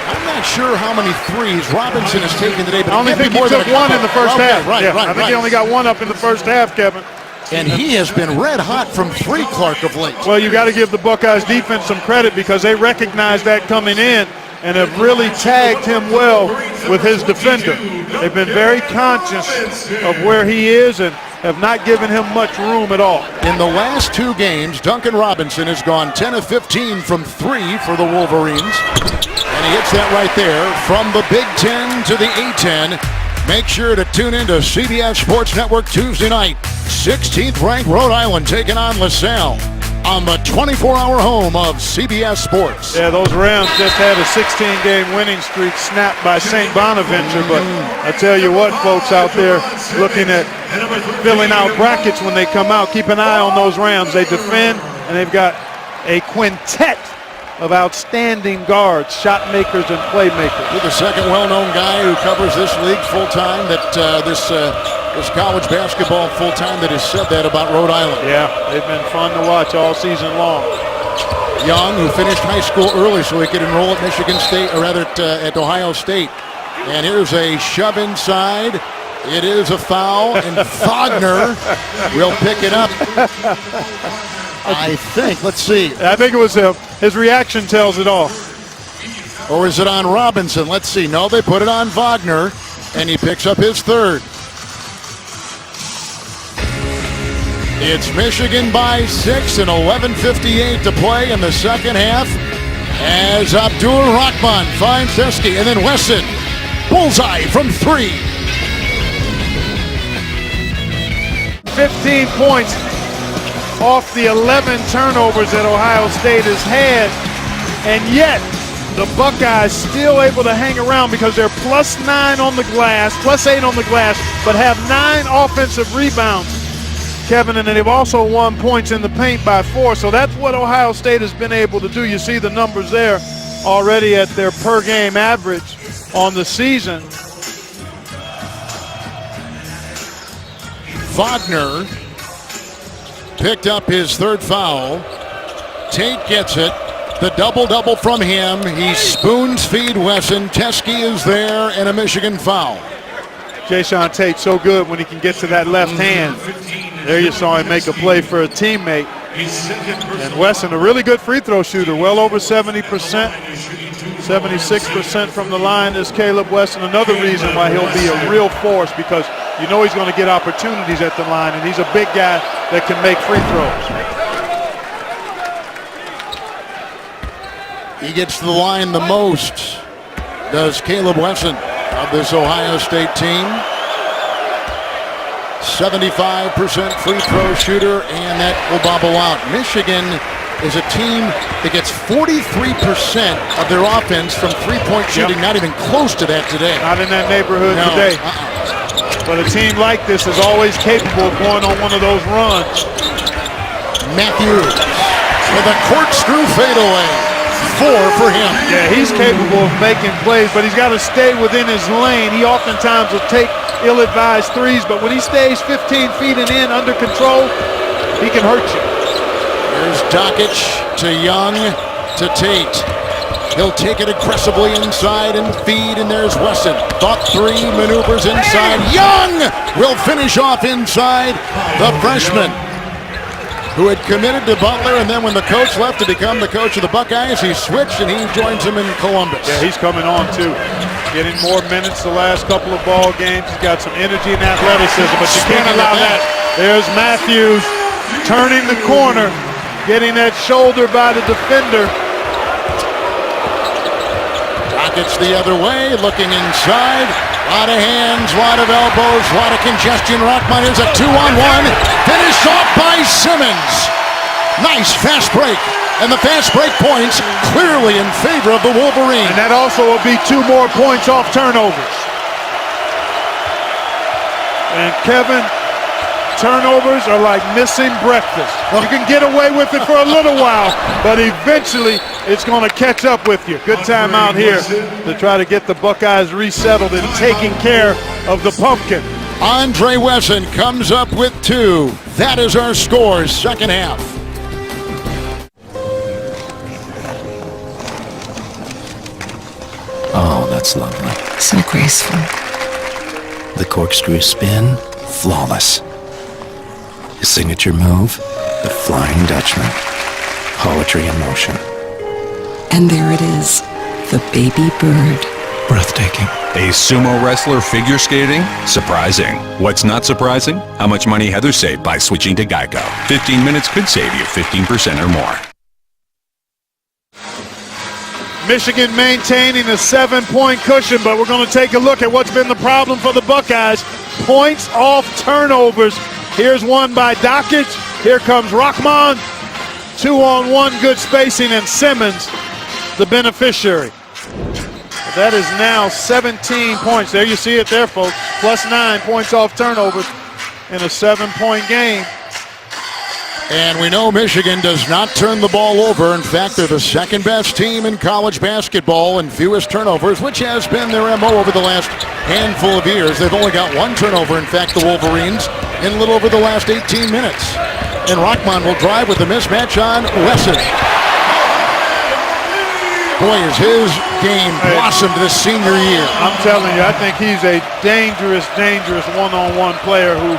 I'm not sure how many threes Robinson has taken today, but
I only think he took one in the first half.
Right.
I think he only got one up in the first half, Kevin.
And he has been red hot from 3, Clark, of late.
Well, you got to give the Buckeyes defense some credit because they recognized that coming in and have really tagged him well with his defender. They've been very conscious of where he is and have not given him much room at all. In
the last 2 games, Duncan Robinson has gone 10 of 15 from 3 for the Wolverines. And he hits that right there from the Big Ten to the A-10. Make sure to tune in to CBS Sports Network Tuesday night. 16th ranked Rhode Island taking on LaSalle on the 24-hour home of CBS Sports.
Yeah, those Rams just had a 16-game winning streak snapped by St. Bonaventure, but I tell you what, folks out there looking at filling out brackets when they come out, keep an eye on those Rams. They defend, and they've got a quintet of outstanding guards, shot makers and playmakers.
You're the second well-known guy who covers this league full-time, this college basketball full-time, that has said that about Rhode Island.
Yeah, they've been fun to watch all season long.
Young, who finished high school early so he could enroll at Michigan State, or rather at Ohio State. And here's a shove inside. It is a foul, and Wagner will pick it up. I think. Let's see.
I think it was him. His reaction tells it all.
Or is it on Robinson? Let's see. No, they put it on Wagner, and he picks up his 3rd. It's Michigan by 6 and 11:58 to play in the second half as Abdur-Rahman finds Teskey, and then Wesson. Bullseye from 3.
15 points off the 11 turnovers that Ohio State has had, and yet the Buckeyes still able to hang around because they're +9 on the glass, +8 on the glass, but have 9 offensive rebounds. Kevin, and they've also won points in the paint by 4. So that's what Ohio State has been able to do. You see the numbers there already at their per game average on the season.
Wagner picked up his 3rd foul. Tate gets it. The double-double from him. He spoons feed Wesson. Teskey is there, and a Michigan foul.
Jayshawn Tate so good when he can get to that left hand. There you saw him make a play for a teammate. And Wesson, a really good free throw shooter, well over 70%. 76% from the line is Caleb Wesson. Another reason why he'll be a real force, because you know he's going to get opportunities at the line, and he's a big guy that can make free throws.
He gets to the line the most, does Caleb Wesson of this Ohio State team. 75% free throw shooter, and that will bobble out. Michigan is a team that gets 43% of their offense from three-point shooting. Not even close to that today.
Not in that neighborhood today. But a team like this is always capable of going on one of those runs.
Matthews with a corkscrew fadeaway. 4 for him.
Yeah, he's capable of making plays, but he's got to stay within his lane. He oftentimes will take ill-advised threes, but when he stays 15 feet and in under control, he can hurt you.
There's Dockich to Young to Tate. He'll take it aggressively inside and feed, and there's Wesson. Thought 3 maneuvers inside. Young will finish off inside. The freshman who had committed to Butler, and then when the coach left to become the coach of the Buckeyes, he switched and he joins him in Columbus.
Yeah, he's coming on too. Getting more minutes the last couple of ball games. He's got some energy and athleticism, but you can't allow that. There's Matthews turning the corner, getting that shoulder by the defender.
Rockets the other way, looking inside. A lot of hands, a lot of elbows, a lot of congestion. Rockman is a 2-on-1. Finished off by Simmons. Nice fast break. And the fast break points clearly in favor of the Wolverines.
And that also will be 2 more points off turnovers. And Kevin, turnovers are like missing breakfast. You can get away with it for a little while, but eventually it's going to catch up with you. Good time out here to try to get the Buckeyes resettled and taking care of the pumpkin.
Andre Wesson comes up with 2. That is our scores, second half.
Oh, that's lovely.
So graceful.
The corkscrew spin, flawless. His signature move, the Flying Dutchman. Poetry in motion.
And there it is, the baby bird.
Breathtaking.
A sumo wrestler figure skating? Surprising. What's not surprising? How much money Heather saved by switching to Geico. 15 minutes could save you 15% or more.
Michigan maintaining a 7-point cushion, but we're going to take a look at what's been the problem for the Buckeyes. Points off turnovers. Here's one by Dockich. Here comes Rockman. 2-on-1, good spacing, and Simmons, the beneficiary. That is now 17 points. There you see it there, folks. Plus 9 points off turnovers in a 7-point game.
And we know Michigan does not turn the ball over. In fact, they're the second best team in college basketball and fewest turnovers, which has been their MO over the last handful of years. They've only got 1 turnover, in fact, the Wolverines, in a little over the last 18 minutes. And Rockman will drive with the mismatch on Wesson. Boy, has his game blossomed this senior year.
I'm telling you, I think he's a dangerous, dangerous one-on-one player who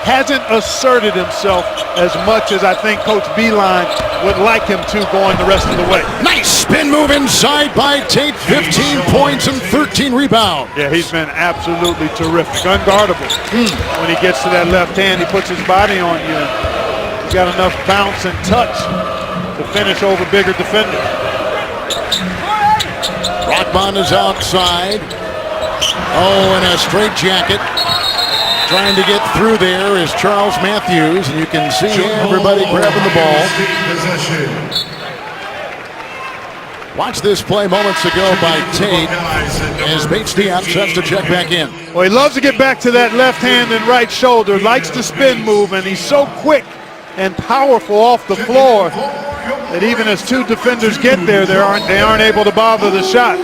hasn't asserted himself as much as I think Coach Beilein would like him to going the rest of the way.
Nice spin move inside by Tate. 15 points and 13 rebounds.
Yeah, he's been absolutely terrific. Unguardable. When he gets to that left hand, he puts his body on you. He's got enough bounce and touch to finish over bigger defenders.
Rockman is outside. Oh, in a straitjacket. Trying to get through there is Charles Matthews, and you can see everybody grabbing the ball. Watch this play moments ago by Tate as Bates Diop sets to check back in.
Well, he loves to get back to that left hand and right shoulder, likes the spin move, and he's so quick and powerful off the floor that even as two defenders get there, they aren't able to bother the shot.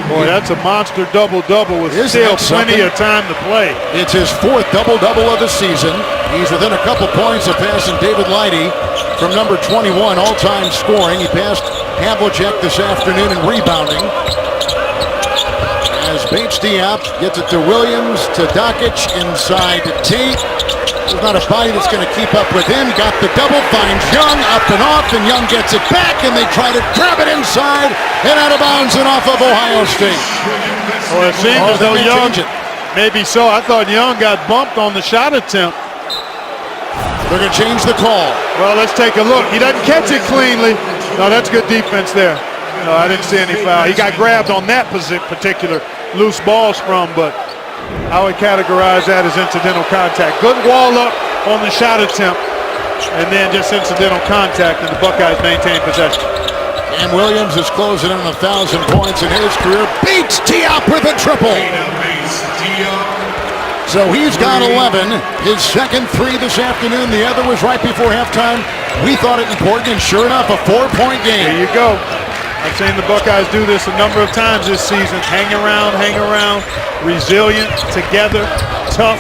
Boy, that's a monster double-double with still plenty of time to play.
It's his 4th double-double of the season. He's within a couple points of passing David Lighty from number 21 all-time scoring. He passed Havlicek this afternoon in rebounding. As Bates Diop gets it to Williams, to Dokic, inside to Tate. There's not a body that's going to keep up with him. Got the double, finds Young, up and off, and Young gets it back, and they try to grab it inside and out of bounds and off of Ohio State.
Well, it seems as though Young, maybe so. I thought Young got bumped on the shot attempt.
They're going to change the call.
Well, let's take a look. He doesn't catch it cleanly. No, that's good defense there. No, I didn't see any foul. He got grabbed on that particular loose ball scrum, but I would categorize that as incidental contact. Good wall up on the shot attempt, and then just incidental contact, and the Buckeyes maintain possession.
And Williams is closing in on 1,000 points in his career. Beats Diop with a triple. So he's got 11. His second 3 this afternoon. The other was right before halftime. We thought it important, and sure enough, a 4-point game.
There you go. I've seen the Buckeyes do this a number of times this season. Hang around, resilient, together, tough.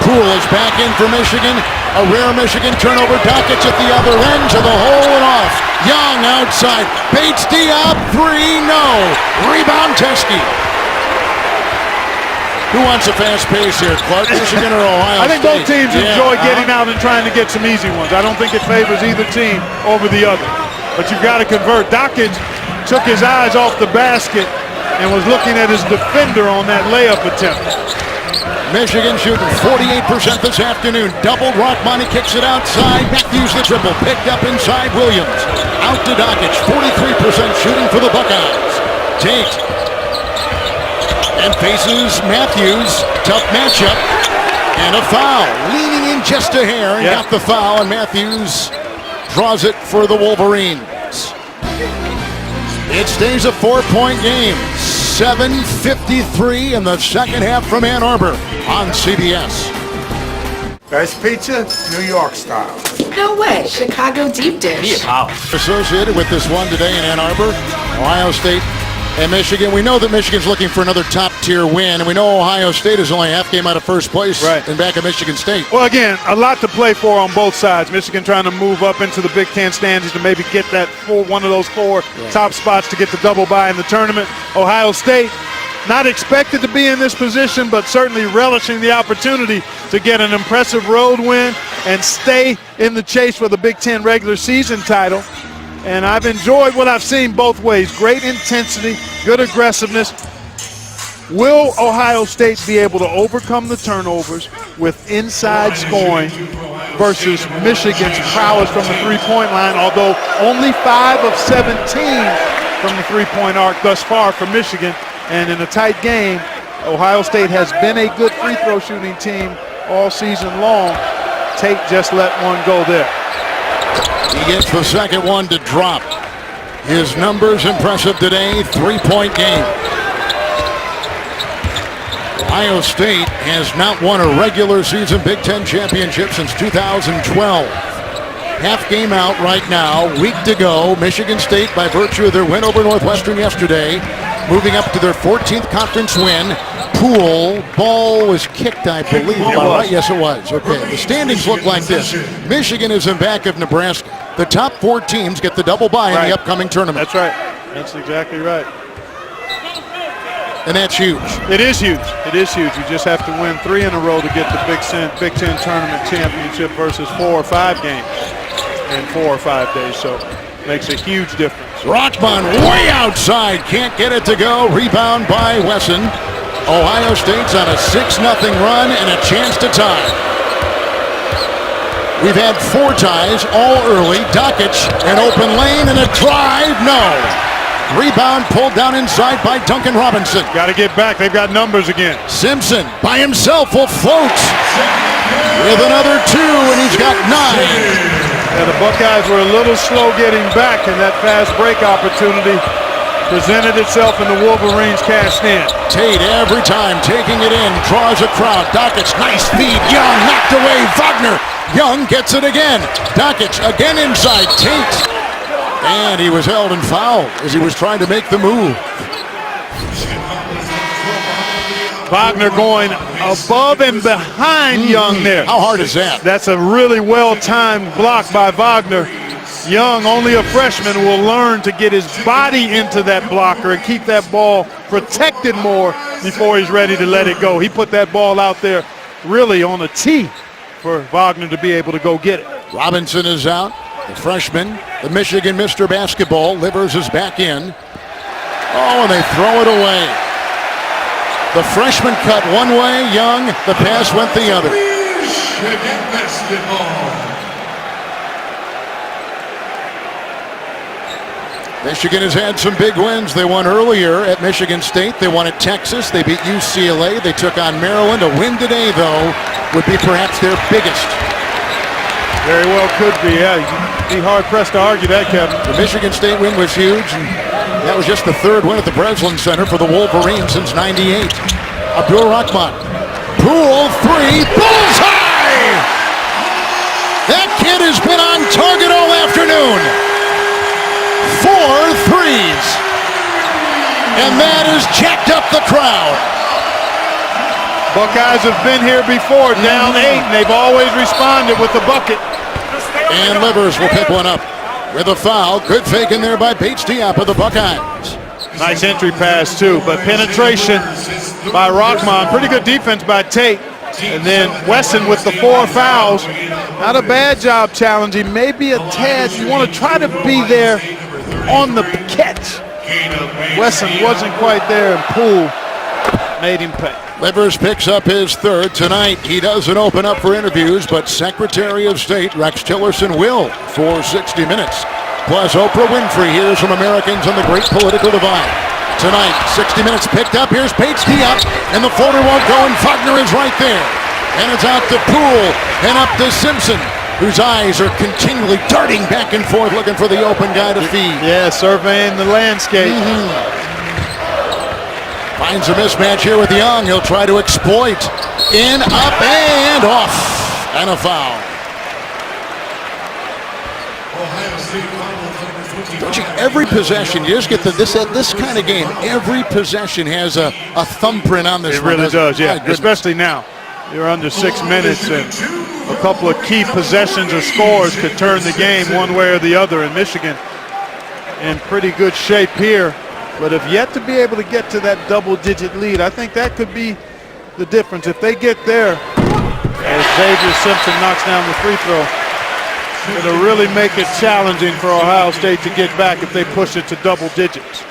Poole is back in for Michigan. A rare Michigan turnover. Dokic at the other end to the hole and off. Young outside. Bates Diop, 3, no. Rebound Teskey. Who wants a fast pace here, Clark? Michigan or Ohio State?
I think both teams enjoy getting out and trying to get some easy ones. I don't think it favors either team over the other. But you've got to convert. Dokic took his eyes off the basket and was looking at his defender on that layup attempt.
Michigan shooting 48% this afternoon. Doubled. Rockmani kicks it outside. Matthews the triple. Picked up inside Williams. Out to Dokic. 43% shooting for the Buckeyes. Tate. And faces Matthews. Tough matchup. And a foul. Leaning in just a hair and got the foul. And Matthews draws it for the Wolverines. It stays a 4-point game. 7:53 in the second half from Ann Arbor on CBS.
Best pizza, New York style.
No way, Chicago deep dish.
Associated with this one today in Ann Arbor, Ohio State and Michigan. We know that Michigan's looking for another top-tier win, and we know Ohio State is only half game out of first place in back of Michigan State.
Well, again, a lot to play for on both sides. Michigan trying to move up into the Big Ten standings to maybe get that one of those 4 top spots to get the double bye in the tournament. Ohio State not expected to be in this position, but certainly relishing the opportunity to get an impressive road win and stay in the chase for the Big Ten regular season title. And I've enjoyed what I've seen both ways. Great intensity, good aggressiveness. Will Ohio State be able to overcome the turnovers with inside scoring versus Michigan's prowess from the three-point line, although only 5 of 17 from the three-point arc thus far for Michigan. And in a tight game, Ohio State has been a good free throw shooting team all season long. Tate just let one go there.
He gets the second one to drop. His numbers impressive today, 3-point game. Ohio State has not won a regular season Big Ten championship since 2012. Half game out right now, week to go. Michigan State, by virtue of their win over Northwestern yesterday, moving up to their 14th conference win. Poole, ball was kicked, I believe. Right? Yes, it was. Okay, the standings look like this. Michigan is in back of Nebraska. The top 4 teams get the double bye in the upcoming tournament.
That's right. That's exactly right.
And that's huge.
It is huge. It is huge. You just have to win 3 in a row to get the Big Ten tournament championship versus 4 or 5 games in 4 or 5 days. So it makes a huge difference.
Rockman way outside. Can't get it to go. Rebound by Wesson. Ohio State's on a 6-0 run and a chance to tie. We've had 4 ties, all early. Dokic, an open lane and a drive. No. Rebound pulled down inside by Duncan Robinson.
Got to get back. They've got numbers again.
Simpson by himself will float with another 2, and he's got 9.
Yeah, the Buckeyes were a little slow getting back, and that fast break opportunity presented itself and the Wolverines cashed in.
Tate every time taking it in, draws a crowd. Dockich, nice feed. Young knocked away. Wagner. Young gets it again. Dockich again inside. Tate. And he was held and fouled as he was trying to make the move.
Wagner going above and behind Young there.
How hard is that?
That's a really well-timed block by Wagner. Young, only a freshman, will learn to get his body into that blocker and keep that ball protected more before he's ready to let it go. He put that ball out there really on a tee for Wagner to be able to go get it.
Robinson is out, the freshman, the Michigan Mr. Basketball. Livers is back in. Oh, and they throw it away. The freshman cut one way, Young, the pass went the other.
Michigan basketball.
Michigan has had some big wins. They won earlier at Michigan State. They won at Texas. They beat UCLA. They took on Maryland. A win today, though, would be perhaps their biggest.
Very well could be, yeah. You'd be hard-pressed to argue that, Kevin.
The Michigan State win was huge, and that was just the third win at the Breslin Center for the Wolverines since '98. Abdur-Rahman. Poole three. Bullseye! That kid has been on target all afternoon. 4 threes. And that has jacked up the crowd.
Buckeyes have been here before, down 8, and they've always responded with the bucket.
And Livers will pick one up with a foul. Good fake in there by Bates Diop of the Buckeyes.
Nice entry pass, too, but penetration by Rahman. Pretty good defense by Tate. And then Wesson with the 4 fouls. Not a bad job challenging. Maybe a tad. You want to try to be there on the catch. Wesson wasn't quite there, and Poole made him pay.
Livers picks up his third tonight. He doesn't open up for interviews, but Secretary of State Rex Tillerson will for 60 minutes. Plus Oprah Winfrey hears from Americans on the great political divide. Tonight, 60 minutes picked up. Here's Bates Diop, and the floater won't go, and Wagner is right there. And it's out to Poole, and up to Simpson, whose eyes are continually darting back and forth looking for the open guy to feed.
Yeah, surveying the landscape.
Finds a mismatch here with Young. He'll try to exploit. In, up, and off. And a foul. Don't you, every possession, you just get this kind of game, every possession has a thumbprint on this.
It really does, yeah, especially now. You're under 6 minutes, and a couple of key possessions or scores could turn the game one way or the other. And Michigan in pretty good shape here, but have yet to be able to get to that double-digit lead. I think that could be the difference. If they get there, as Xavier Simpson knocks down the free throw, it'll really make it challenging for Ohio State to get back if they push it to double digits.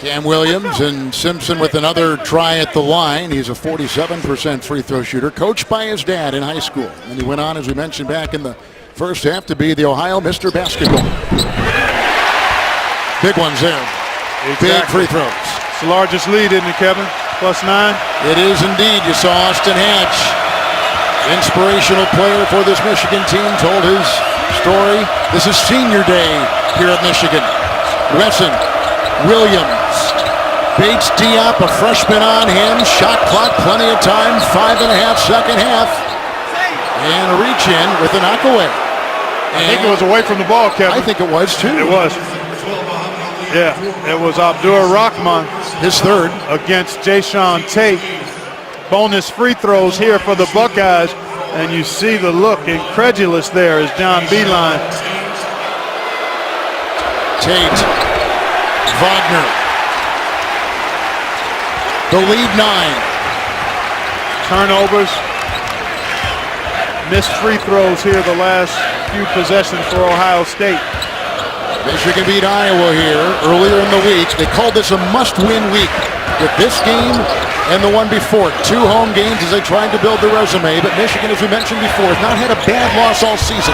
Cam Williams and Simpson with another try at the line. He's a 47% free throw shooter, coached by his dad in high school. And he went on, as we mentioned back in the first half, to be the Ohio Mr. Basketball. Big ones there.
Exactly.
Big free throws.
It's the largest lead, isn't it, Kevin? +9.
It is indeed. You saw Austin Hatch, inspirational player for this Michigan team, told his story. This is senior day here at Michigan. Wesson, Williams, Bates Diop, a freshman on him. Shot clock, plenty of time. 5.5 second half. And a reach in with a knockaway.
I think it was away from the ball, Kevin.
I think it was too.
It was. Yeah, it was Abdur-Rahman,
his third,
against Jayshawn Tate. Bonus free throws here for the Buckeyes, and you see the look incredulous there as John Beilein.
Tate, Wagner, the lead 9.
Turnovers, missed free throws here the last few possessions for Ohio State.
Michigan beat Iowa here earlier in the week. They called this a must-win week with this game and the one before. 2 home games as they tried to build the resume, but Michigan, as we mentioned before, has not had a bad loss all season.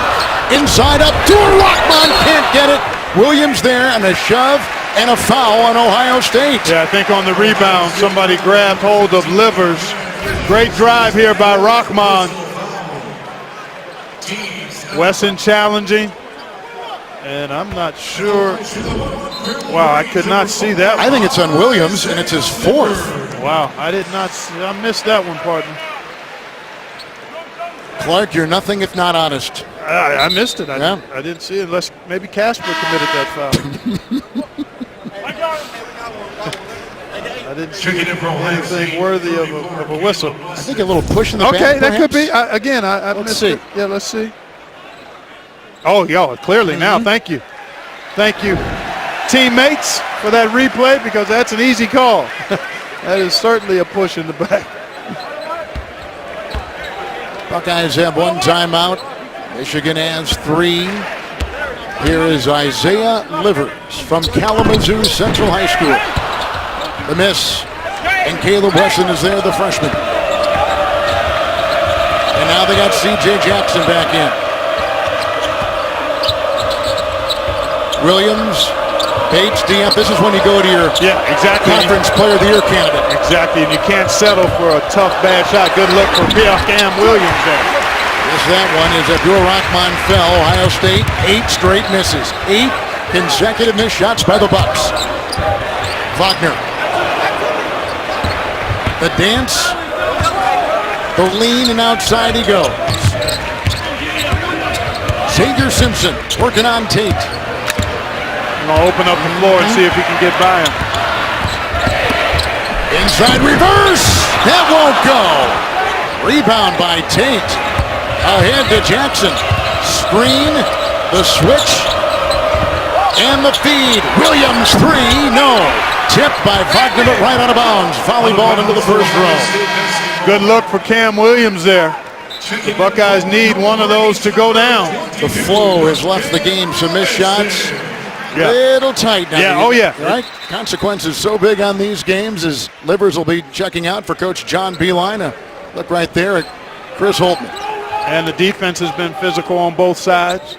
Inside up, Abdur-Rahman can't get it. Williams there, and a shove and a foul on Ohio State.
Yeah, I think on the rebound, somebody grabbed hold of Livers. Great drive here by Rahman. Wesson challenging. And I'm not sure. Wow, I could not see that one.
I think it's on Williams, and it's his fourth.
Wow, I did not see. I missed that one, partner.
Clark, you're nothing if not honest.
I missed it.
Yeah.
I didn't see it unless maybe Casper committed that foul. I didn't see anything worthy of a whistle.
I think a little push in the back.
Okay, that could be.
perhaps?
I
Let's
missed
see.
it. Yeah, let's see. Oh, clearly now. Thank you. Thank you, teammates, for that replay, because that's an easy call. That is certainly a push in the back.
Buckeyes have one timeout. Michigan has 3. Here is Isaiah Livers from Kalamazoo Central High School. The miss. And Caleb Wesson is there, the freshman. And now they got C.J. Jackson back in. Williams, Bates, Diop. This is when you go to your Conference Player of the Year candidate.
Exactly, and you can't settle for a tough, bad shot. Good look for Cam Williams there.
That one is Abdul Rahman fell. Ohio State, 8 straight misses. 8 consecutive missed shots by the Bucks. Wagner. The dance. The lean, and outside he goes. Xavier Simpson working on Tate.
Going to open up the floor and see if he can get by him.
Inside reverse. That won't go. Rebound by Tate. Ahead to Jackson. Screen. The switch. And the feed. Williams 3. No. Tipped by Wagner, but right out of bounds. Volley ball into the first row.
Good look for Cam Williams there. The Buckeyes need one of those to go down.
The flow has left the game. Some missed shots. Little tight now. Right? Consequences so big on these games as Livers will be checking out for Coach John Beilein. Look right there at Chris Holtman.
And the defense has been physical on both sides.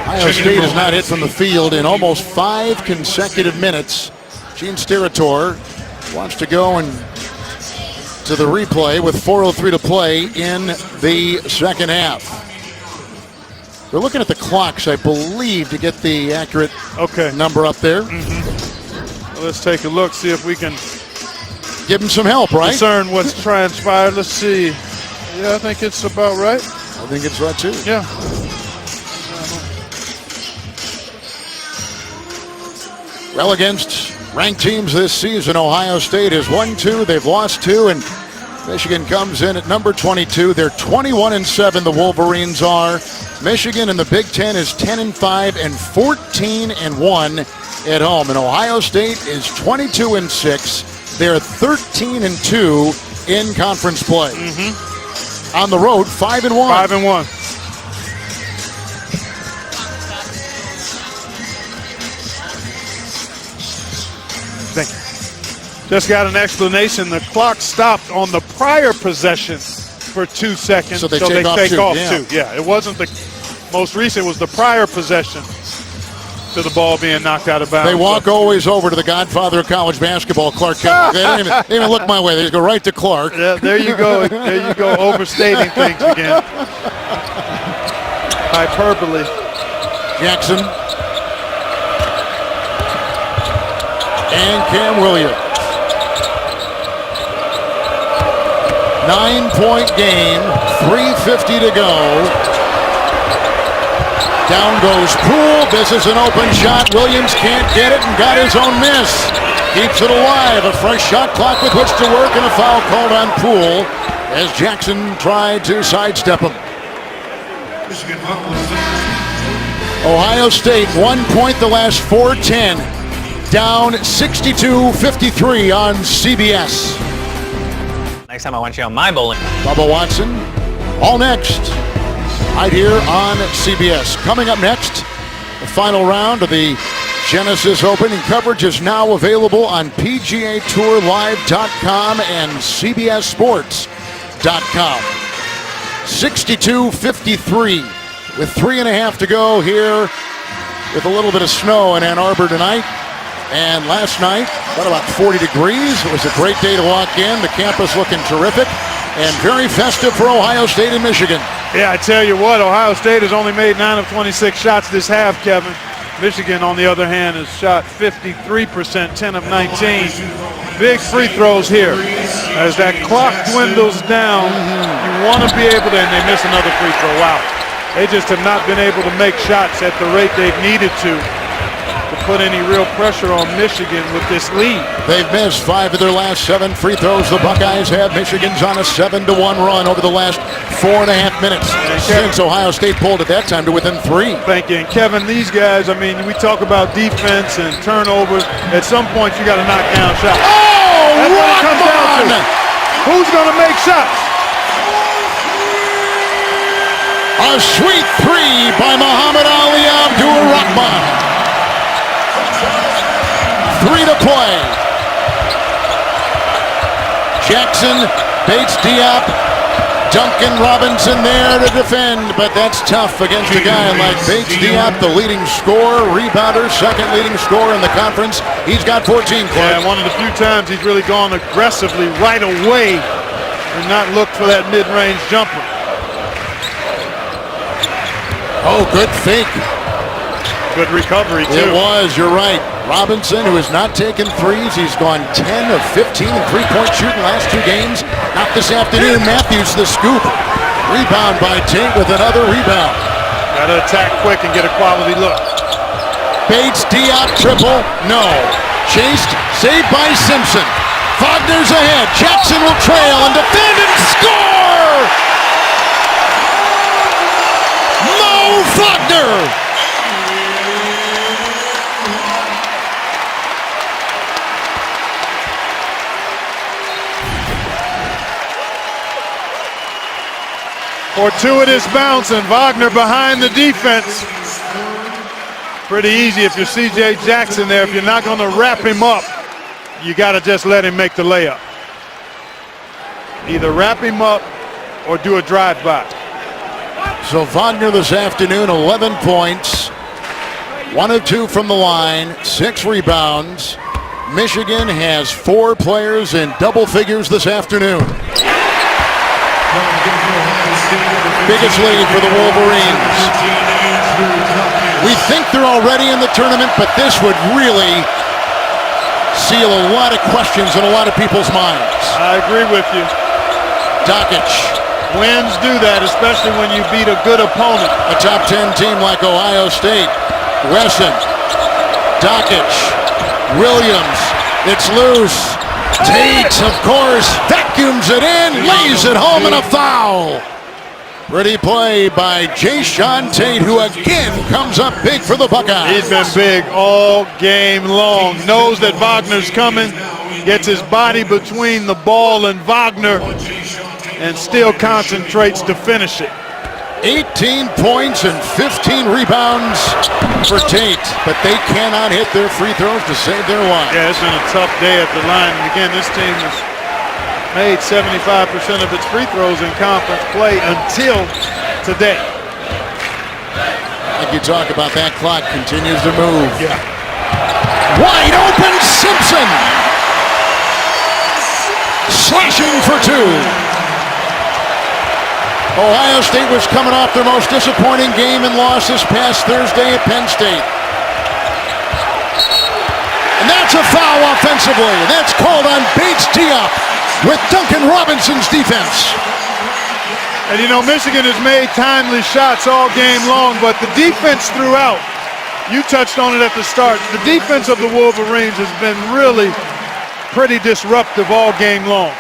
Ohio State has not hit from the field in almost 5 consecutive minutes. Gene Steratore wants to go and to the replay with 4:03 to play in the second half. We're looking at the clocks, I believe, to get the accurate number up there.
Well, let's take a look, see if we can
give him some help, right?
Discern what's transpired. Let's see. Yeah, I think it's about right.
I think it's right, too.
Yeah.
Well, against ranked teams this season, Ohio State has won 2. They've lost 2, and Michigan comes in at number 22. They're 21-7, the Wolverines are. Michigan in the Big Ten is 10-5 and 14-1 at home. And Ohio State is 22-6. They're 13-2 in conference play. On the road, 5-1.
5-1. Thank you. Just got an explanation. The clock stopped on the prior possession for 2 seconds.
So they take off 2.
Yeah, it wasn't the most recent. It was the prior possession to the ball being knocked out of bounds.
They walk always over to the godfather of college basketball, Clark Kent. They don't even look my way. They just go right to Clark.
Yeah, there you go. There you go, overstating things again. Hyperbole.
Jackson. And Cam Williams. 9-point game, 3:50 to go. Down goes Poole. This is an open shot. Williams can't get it and got his own miss. Keeps it alive. A fresh shot clock with which to work, and a foul called on Poole as Jackson tried to sidestep him. Ohio State, 1 point the last 4:10. Down 62-53 on CBS.
Next time I want you on my bowling.
Bubba Watson, all next, right here on CBS. Coming up next, the final round of the Genesis Open, and coverage is now available on PGATourLive.com and CBSSports.com. 62-53 with 3.5 to go here with a little bit of snow in Ann Arbor tonight. And last night, about 40 degrees. It was a great day to walk in. The campus looking terrific and very festive for Ohio State and Michigan.
Yeah, I tell you what, Ohio State has only made 9 of 26 shots this half, Kevin. Michigan, on the other hand, has shot 53%, 10 of 19. Big free throws here. As that clock dwindles down, you want to be able to, and they miss another free throw. Wow. They just have not been able to make shots at the rate they've needed to put any real pressure on Michigan with this lead.
They've missed 5 of their last 7 free throws. The Buckeyes have. Michigan's on a 7-1 run over the last 4.5 minutes since Ohio State pulled at that time to within 3.
Thank you. And Kevin, these guys, I mean, we talk about defense and turnovers. At some point, you got to knock down shots.
Oh,
that's what it comes down to. Who's going to make shots?
A sweet 3 by Muhammad Ali Abdul-Rahman. 3 to play. Jackson, Bates Diop, Duncan Robinson there to defend, but that's tough against a guy like Bates Diop, the leading scorer, rebounder, second leading scorer in the conference. He's got 14, Clark.
Yeah, one of the few times he's really gone aggressively right away and not looked for that mid-range jumper.
Oh, good fake.
Good recovery, too.
It was, you're right. Robinson, who has not taken threes, he's gone 10 of 15 in three-point shooting last 2 games. Not this afternoon. Matthews the scoop. Rebound by Tate with another rebound.
Got to attack quick and get a quality look.
Bates, Diop, triple, no. Chased, saved by Simpson. Wagner's ahead. Jackson will trail and defend and score! Mo Wagner!
Fortuitous bounce and Wagner behind the defense. Pretty easy if you're C.J. Jackson there. If you're not going to wrap him up, you got to just let him make the layup. Either wrap him up or do a drive-by.
So Wagner this afternoon, 11 points, 1 of 2 from the line, 6 rebounds. Michigan has 4 players in double figures this afternoon. Biggest lead for the Wolverines. We think they're already in the tournament, but this would really seal a lot of questions in a lot of people's minds.
I agree with you.
Doncic.
Wins do that, especially when you beat a good opponent.
A top 10 team like Ohio State. Wesson. Doncic. Williams. It's loose. Tate, of course, vacuums it in, lays it home, and a foul. Pretty play by Jayshawn Tate, who again comes up big for the Buckeyes.
He's been big all game long. Knows that Wagner's coming, gets his body between the ball and Wagner, and still concentrates to finish it.
18 points and 15 rebounds for Tate, but they cannot hit their free throws to save their lives.
Yeah, it's been a tough day at the line. And again, this team has made 75% of its free throws in conference play until today.
Like you talk about, that clock continues to move.
Yeah.
Wide open Simpson. Slashing for 2. Ohio State was coming off their most disappointing game and loss this past Thursday at Penn State. And that's a foul offensively. That's called on Bates Diop with Duncan Robinson's defense.
And you know, Michigan has made timely shots all game long, but the defense throughout, you touched on it at the start, the defense of the Wolverines has been really pretty disruptive all game long.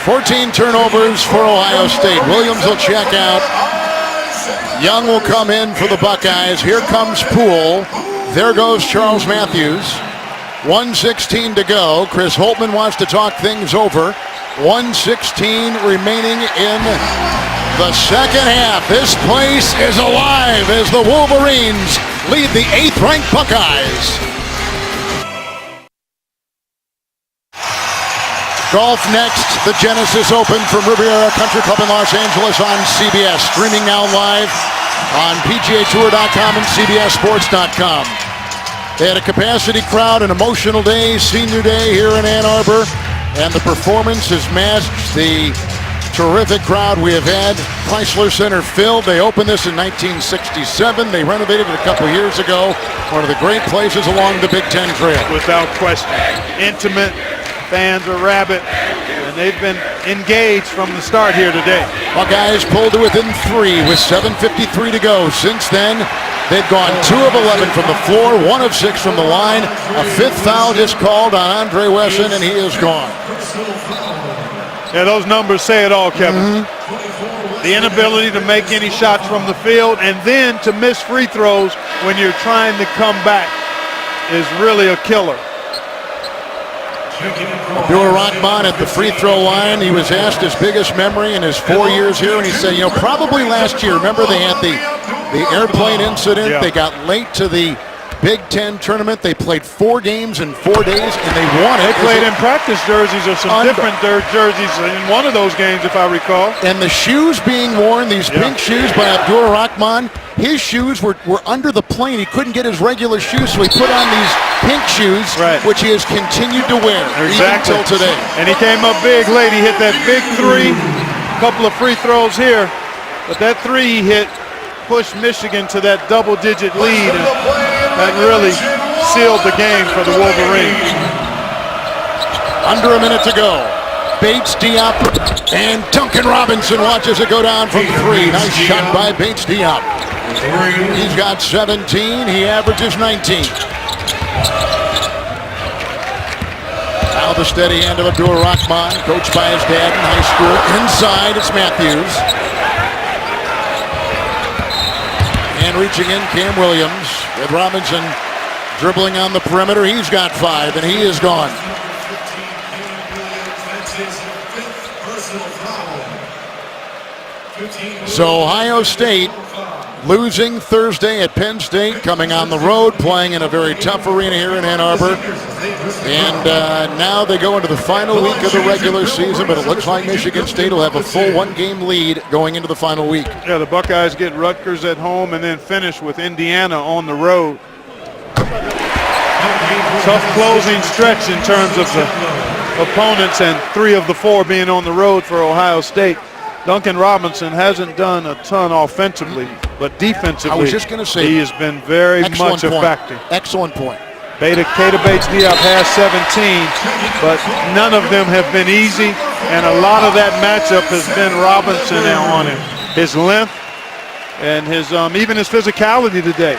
14 turnovers for Ohio State. Williams will check out. Young will come in for the Buckeyes. Here comes Poole. There goes Charles Matthews. 1:16 to go. Chris Holtmann wants to talk things over. 1:16 remaining in the second half. This place is alive as the Wolverines lead the 8th-ranked Buckeyes. Golf next, the Genesis Open from Riviera Country Club in Los Angeles on CBS. Streaming now live on PGATour.com and CBSSports.com. They had a capacity crowd, an emotional day, senior day here in Ann Arbor, and the performance has matched the Terrific crowd we have had. Chrysler Center filled. They opened this in 1967. They renovated it a couple years ago. One of the great places along the Big Ten Trail.
Without question. Intimate. Fans are rabid. And they've been engaged from the start here today.
Buckeyes pulled to within 3 with 7:53 to go. Since then, they've gone 2 of 11 from the floor, 1 of 6 from the line. A 5th foul just called on Andre Wesson, and he is gone.
Yeah, those numbers say it all, Kevin. The inability to make any shots from the field and then to miss free throws when you're trying to come back is really a killer.
Abdur-Rahman at the free throw line. He was asked his biggest memory in his 4 years here, and he said, probably last year. Remember they had the airplane incident.
Yeah.
They got late to the Big Ten tournament. They played 4 games in 4 days, and they won it.
They played in practice jerseys or some different jerseys in one of those games, if I recall.
And the shoes being worn, these pink shoes by Abdur-Rahman, his shoes were under the plane. He couldn't get his regular shoes, so he put on these pink shoes, which he has continued to wear even until today.
And he came up big late. He hit that big 3, a couple of free throws here. But that 3 he hit pushed Michigan to that double-digit lead. And that really sealed the game for the Wolverines.
Under a minute to go. Bates, Diop, and Duncan Robinson watches it go down from 3. Nice shot by Bates Diop. He's got 17. He averages 19. Now the steady hand of Abdur-Rahman, coached by his dad in high school. Inside, it's Matthews. And reaching in, Cam Williams with Robinson dribbling on the perimeter. He's got 5, and he is gone. So Ohio State losing Thursday at Penn State, coming on the road, playing in a very tough arena here in Ann Arbor. And now they go into the final week of the regular season, but it looks like Michigan State will have a full 1-game lead going into the final week.
Yeah, the Buckeyes get Rutgers at home and then finish with Indiana on the road. Tough closing stretch in terms of the opponents, and 3 of the 4 being on the road for Ohio State. Duncan Robinson hasn't done a ton offensively, but defensively,
I was just going to say,
he has been very much effective.
Excellent point.
Keita Bates-Diop has 17, but none of them have been easy, and a lot of that matchup has been Robinson on him. His length and his even his physicality today.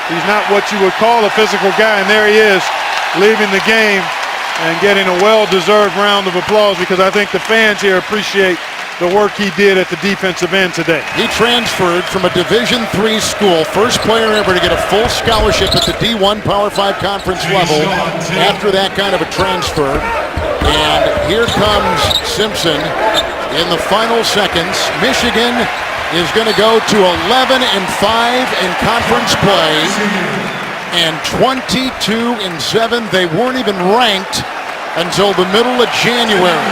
He's not what you would call a physical guy, and there he is leaving the game and getting a well-deserved round of applause, because I think the fans here appreciate the work he did at the defensive end today.
He transferred from a Division III school, first player ever to get a full scholarship at the D1 Power 5 conference level after that kind of a transfer. And here comes Simpson in the final seconds. Michigan is going to go to 11-5 in conference play and 22-7. They weren't even ranked until the middle of January.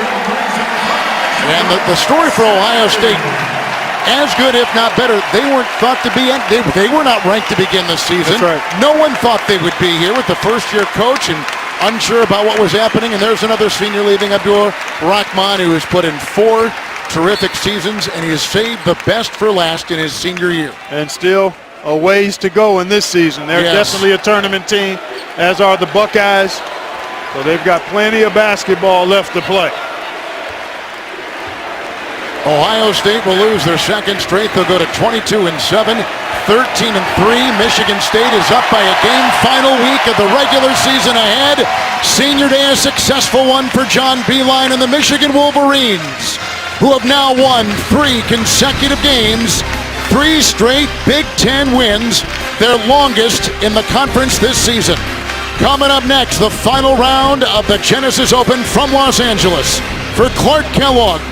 And the story for Ohio State, as good if not better, they weren't thought to be, they were not ranked to begin this season.
That's right.
No one thought they would be here with the first-year coach and unsure about what was happening. And there's another senior leaving, Abdur-Rahman, who has put in 4 terrific seasons, and he has saved the best for last in his senior year.
And still a ways to go in this season. They're definitely a tournament team, as are the Buckeyes. So they've got plenty of basketball left to play.
Ohio State will lose their second straight. They'll go to 22-7, 13-3. Michigan State is up by a game. Final week of the regular season ahead. Senior day, a successful one for John Beilein and the Michigan Wolverines, who have now won 3 consecutive games, 3 straight Big Ten wins, their longest in the conference this season. Coming up next, the final round of the Genesis Open from Los Angeles. For Clark Kellogg,